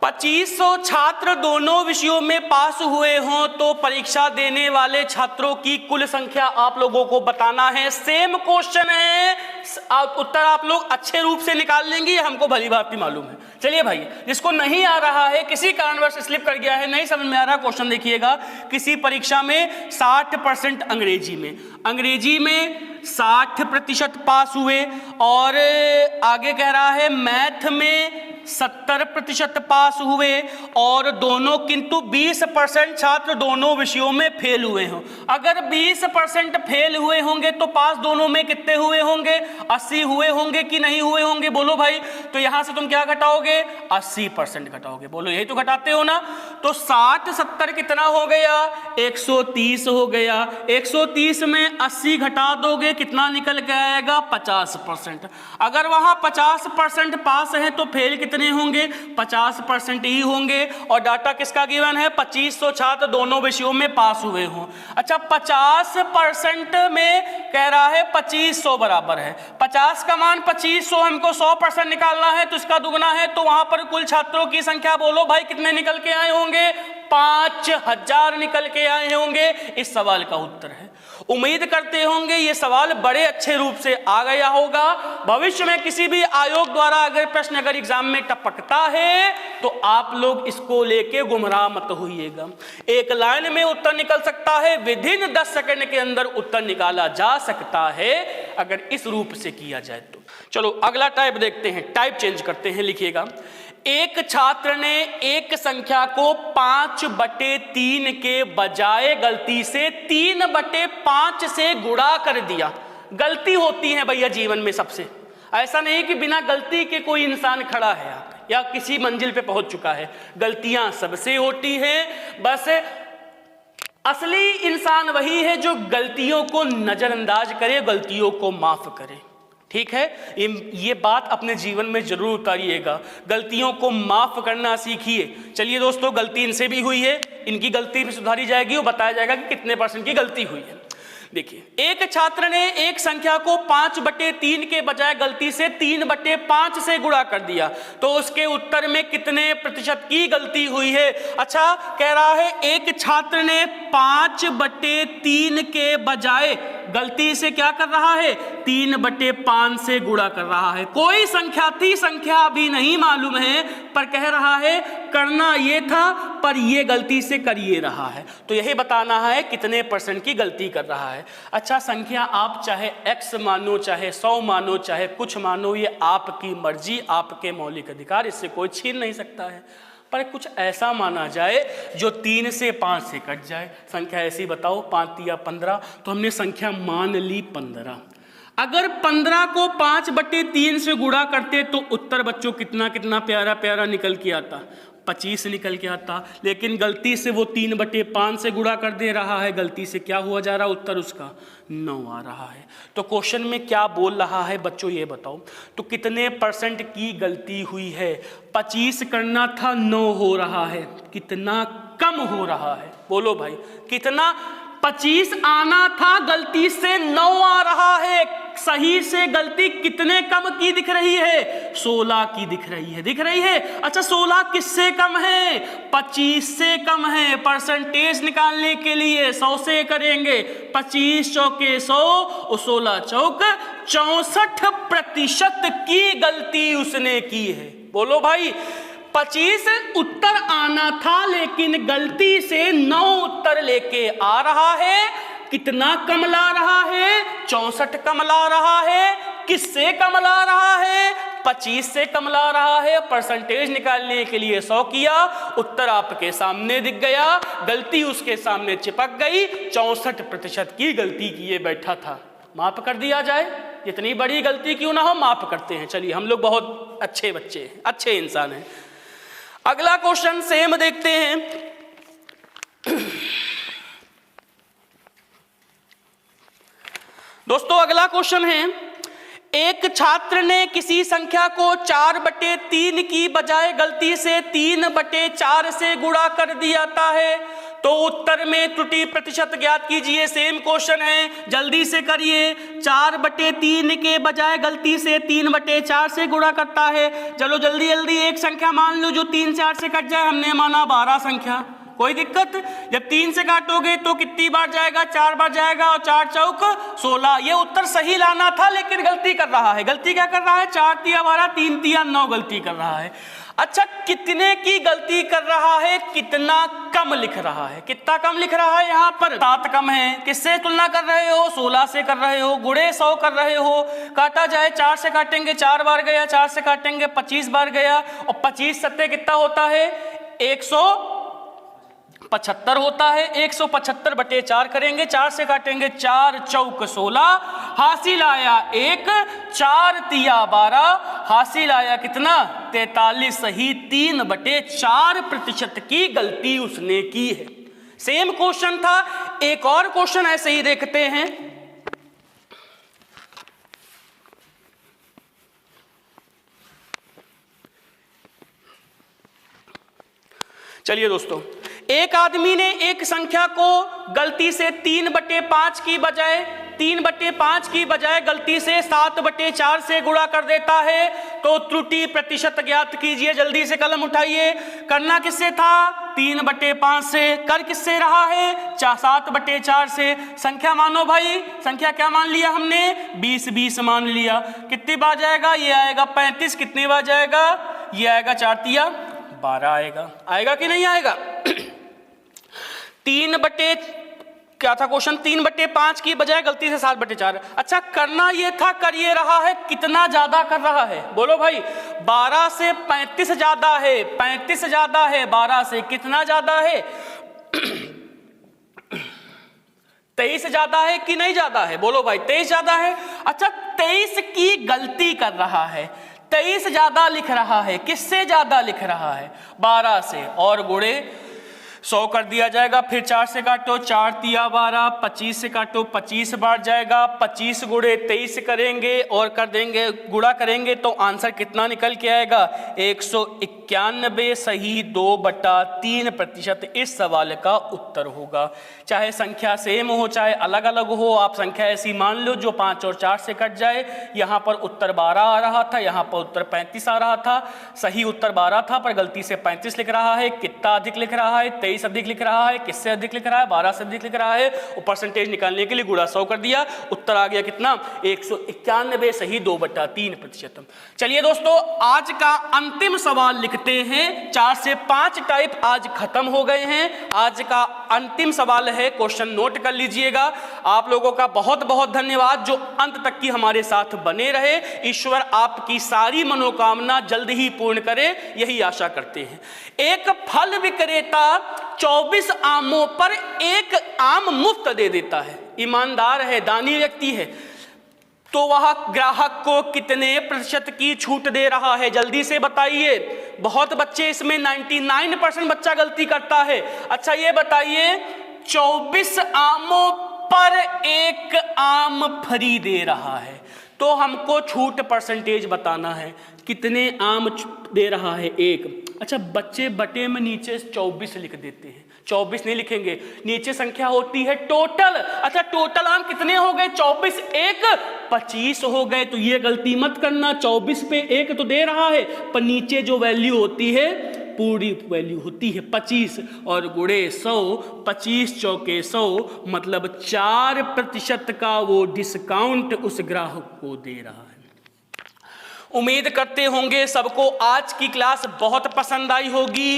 Speaker 1: 2500 छात्र दोनों विषयों में पास हुए हों तो परीक्षा देने वाले छात्रों की कुल संख्या आप लोगों को बताना है। सेम क्वेश्चन है, उत्तर आप लोग अच्छे रूप से निकाल लेंगे, हमको भली भांति मालूम है। चलिए भाई, जिसको नहीं आ रहा है, किसी कारणवश स्लिप कर गया है, नहीं समझ में आ रहा, क्वेश्चन देखिएगा। किसी परीक्षा में 60% अंग्रेजी में 60% पास हुए, और आगे कह रहा है मैथ में 70% पास हुए, और दोनों किंतु 20% छात्र दोनों विषयों में फेल हुए हों। अगर 20% फेल हुए होंगे तो पास दोनों में कितने हुए होंगे? 80 हुए होंगे कि नहीं हुए होंगे? बोलो भाई, तो यहां से तुम क्या घटाओगे? 80% घटाओगे। बोलो, यही तो घटाते हो ना। तो 60 70 कितना हो गया? 130 हो गया। 130 में 80 घटा दोगे, कितना निकल के आएगा? 50%। अगर वहां 50% पास है तो फेल कितने होंगे? 50% ही होंगे। और डाटा किसका गिवन है? 2500 छात्र दोनों विषयों में पास हुए हों। अच्छा, 50% में कह रहा है 2500 बराबर है। 50 का मान 2500, हमको 100% निकालना है तो इसका दुगना है, तो वहां पर कुल छात्रों की संख्या बोलो भाई कितने निकल के आए होंगे? 5000 निकल के आए होंगे। इस सवाल का उत्तर है। उम्मीद करते होंगे ये सवाल बड़े अच्छे रूप से आ गया होगा। भविष्य में किसी भी आयोग द्वारा अगर प्रश्न अगर एग्जाम में टपकता है तो आप लोग इसको लेके गुमराह मत होइएगा। एक लाइन में उत्तर निकल सकता है, विदिन 10 सेकंड के अंदर उत्तर निकाला जा सकता है अगर इस रूप से किया जाए तो। चलो अगला टाइप देखते हैं, टाइप चेंज करते हैं। लिखिएगा, एक छात्र ने एक संख्या को 5/3 के बजाय गलती से 3/5 से गुणा कर दिया। गलती होती है भैया जीवन में सबसे, ऐसा नहीं कि बिना गलती के कोई इंसान खड़ा है यहाँ पे या किसी मंजिल पे पहुंच चुका है। गलतियां सबसे होती हैं, बस असली इंसान वही है जो गलतियों को नजरअंदाज करे, गलतियों को माफ करे। ठीक है, ये बात अपने जीवन में जरूर उतारिएगा, गलतियों को माफ करना सीखिए। चलिए दोस्तों, गलती इनसे भी हुई है, इनकी गलती भी सुधारी जाएगी और बताया जाएगा कि कितने % की गलती हुई है। देखिए, एक छात्र ने एक संख्या को 5/3 के बजाय गलती से 3/5 से गुणा कर दिया, तो उसके उत्तर में कितने प्रतिशत की गलती हुई है? अच्छा, कह रहा है एक छात्र ने 5/3 के बजाय गलती से क्या कर रहा है? 3/5 से गुणा कर रहा है। कोई संख्या थी, संख्या अभी नहीं मालूम है, पर कह रहा है करना ये था पर ये गलती से कर ये रहा है। तो यही बताना है कितने % की गलती कर रहा है। अच्छा, संख्या आप चाहे x मानो, चाहे 100 मानो, चाहे कुछ मानो, ये आपकी मर्जी, आपके मौलिक अधिकार, इससे कोई छीन नहीं सकता है। पर कुछ ऐसा माना जाए जो 3 से 5 से कट जाए। संख्या ऐसी बताओ, 5 या 15, तो हमने संख्या मान ली 15। अगर 15 को 5/3 से गुणा करते तो उत्तर बच्चों कितना कितना प्यारा प्यारा निकल के आता, 25 निकल के आता। लेकिन गलती से वो 3/5 से गुणा कर दे रहा है, गलती से क्या हुआ जा रहा, उत्तर उसका 9 आ रहा है। तो क्वेश्चन में क्या बोल रहा है बच्चों, ये बताओ। तो कितने % की गलती हुई है? 25 करना था, 9 हो रहा है। कितना कम हो रहा है? बोलो भाई, कितना? 25 आना था, गलती से 9 आ रहा है। सही से गलती कितने कम की दिख रही है? 16 की दिख रही है। दिख रही है? अच्छा, 16 किससे कम है? 25 से कम है। परसेंटेज निकालने के लिए 100 से करेंगे। 25 चौके 100 और 16 चौक 64% की गलती उसने की है। बोलो भाई, 25 उत्तर आना था, लेकिन गलती से 9 उत्तर लेके आ रहा है। कितना कम ला रहा है? 64 कम ला रहा है। किससे कम ला रहा है? 25 से कम ला रहा है। परसेंटेज निकालने के लिए 100 किया, उत्तर आपके सामने दिख गया, गलती उसके सामने चिपक गई। 64% की गलती किए बैठा था। माफ कर दिया जाए, जितनी बड़ी गलती क्यों ना हो, माफ करते हैं। चलिए, हम लोग बहुत अच्छे बच्चे हैं, अच्छे इंसान हैं। अगला क्वेश्चन सेम देखते हैं। दोस्तों, अगला क्वेश्चन है, एक छात्र ने किसी संख्या को 4/3 की बजाय गलती से 3/4 से गुणा कर दिया है, तो उत्तर में त्रुटि प्रतिशत ज्ञात कीजिए। सेम क्वेश्चन है, जल्दी से करिए। 4/3 के बजाय गलती से 3/4 से गुणा करता है। चलो जल्दी जल्दी एक संख्या मान लो जो 3 से 8 से कट जाए। हमने माना 12 संख्या, कोई दिक्कत? जब 3 से काटोगे तो कितनी बार जाएगा? 4 बार जाएगा, और 4 चौक 16। ये उत्तर सही लाना था, लेकिन गलती कर रहा है। गलती क्या कर रहा है? 4 तिया 12, 3 तिया 9 गलती कर रहा है। अच्छा, कितने की गलती कर रहा है? कितना कम लिख रहा है? कितना कम लिख रहा है? यहाँ पर 7 कम है। किससे तुलना कर रहे हो? 16 से कर रहे हो। गुणे 100 कर रहे हो। काटा जाए, 4 से काटेंगे 4 बार गया, 4 से काटेंगे 25 बार गया, और 25 सत्ते कितना होता है? 175 होता है। 175/4 करेंगे, 4 से काटेंगे, 4 चौक 16, हासिल आया 1, 4 तिया 12, हासिल आया कितना? 43। सही 3/4% की गलती उसने की है। सेम क्वेश्चन था। एक और क्वेश्चन ऐसे ही देखते हैं। चलिए दोस्तों, एक आदमी ने एक संख्या को गलती से 3/5 की बजाय गलती से 7/4 से गुणा कर देता है, तो त्रुटि प्रतिशत ज्ञात कीजिए। जल्दी से कलम उठाइए। करना किससे था? 3/5 से। कर किससे रहा है? 7/4 से। संख्या मानो भाई, संख्या क्या मान लिया हमने? 20 मान लिया। कितनी बार जाएगा? ये आएगा 35। कितनी बार जाएगा? ये आएगा 4 तिया 12 आएगा। आएगा कि नहीं आएगा? 3/5 की बजाय गलती से 7/4। अच्छा, करना ये था, कर ये रहा है। कितना ज्यादा कर रहा है? बोलो भाई, 12 से 35 ज्यादा है। 35 ज्यादा है 12 से। कितना ज्यादा है? 23 ज्यादा है कि नहीं ज्यादा है? बोलो भाई, 23 ज्यादा है। अच्छा, 23 की गलती कर रहा है। 23 ज्यादा लिख रहा है। किससे ज्यादा लिख रहा है? 12 से। और गुणे 100 कर दिया जाएगा। फिर 4 से काटो, 4 तिया 12, 25 से काटो, 25 बार जाएगा, 25 गुणे 23 करेंगे और कर देंगे गुणा करेंगे तो आंसर कितना निकल के आएगा 191 सही 2/3% इस सवाल का उत्तर होगा। चाहे संख्या सेम हो चाहे अलग अलग हो, आप संख्या ऐसी मान लो जो 5 और 4 से कट जाए। यहाँ पर उत्तर 12 आ रहा था, यहाँ पर उत्तर 35 आ रहा था। सही उत्तर 12 था पर गलती से 35 लिख रहा है। कितना अधिक लिख रहा है? 23 अधिक लिख रहा है। किससे अधिक लिख रहा है? 12 से अधिक लिख रहा है। और परसेंटेज निकालने के लिए गुणा 100 कर दिया, उत्तर आ गया कितना 191 सही 2/3%। चलिए दोस्तों, आज का अंतिम सवाल लिखते हैं। 4 से 5 टाइप आज खत्म हो गए हैं। आज का अंतिम सवाल है, क्वेश्चन नोट कर लीजिएगा। आप लोगों का बहुत बहुत धन्यवाद जो अंत तक की हमारे साथ बने रहे। ईश्वर आपकी सारी मनोकामना जल्द ही पूर्ण करे, यही आशा करते हैं। एक फल विक्रेता 24 आमों पर 1 आम मुफ्त दे देता है। ईमानदार है, दानी व्यक्ति है, तो वह ग्राहक को कितने प्रतिशत की छूट दे रहा है? जल्दी से बताइए। बहुत बच्चे इसमें 99% बच्चा गलती करता है। अच्छा ये बताइए, 24 आमों पर 1 आम फ्री दे रहा है, तो हमको छूट परसेंटेज बताना है। कितने आम दे रहा है? 1। अच्छा, बच्चे बटे में नीचे 24 लिख देते हैं। 24 नहीं लिखेंगे, नीचे संख्या होती है टोटल। अच्छा, टोटल आम कितने हो गए? 24 1 25 हो गए। तो ये गलती मत करना, 24 पे 1 तो दे रहा है पर नीचे जो वैल्यू होती है पूरी वैल्यू होती है 25 और गुणे 100, 25 चौके 100 मतलब 4% का वो डिस्काउंट उस ग्राहक को दे रहा है। उम्मीद करते होंगे सबको आज की क्लास बहुत पसंद आई होगी।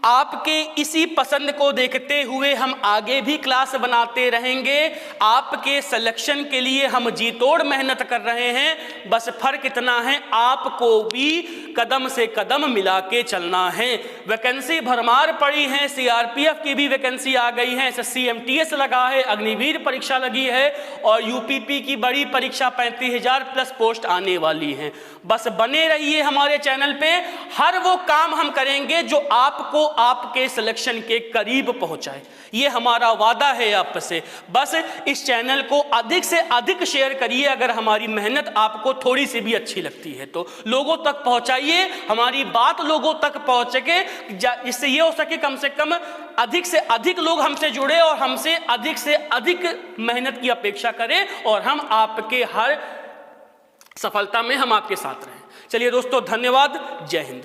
Speaker 1: आपके इसी पसंद को देखते हुए हम आगे भी क्लास बनाते रहेंगे। आपके सिलेक्शन के लिए हम जी तोड़ मेहनत कर रहे हैं। बस फर्क इतना है, आपको भी कदम से कदम मिला के चलना है। वैकेंसी भरमार पड़ी है, सीआरपीएफ की भी वैकेंसी आ गई है, एसएससी एमटीएस लगा है, अग्निवीर परीक्षा लगी है और यूपीपी की बड़ी परीक्षा 35,000 प्लस पोस्ट आने वाली हैं। बस बने रहिए हमारे चैनल पे। हर वो काम हम करेंगे जो आपको आपके सिलेक्शन के करीब पहुंचाए, ये हमारा वादा है आपसे। बस इस चैनल को अधिक से अधिक शेयर करिए। अगर हमारी मेहनत आपको थोड़ी सी भी अच्छी लगती है तो लोगों तक पहुंचाइए, हमारी बात लोगों तक पहुंच सके, इससे ये हो सके कम से कम अधिक से अधिक लोग हमसे जुड़े और हमसे अधिक मेहनत की अपेक्षा करें और हम आपके हर सफलता में हम आपके साथ रहें। चलिए दोस्तों, धन्यवाद। जय हिंद।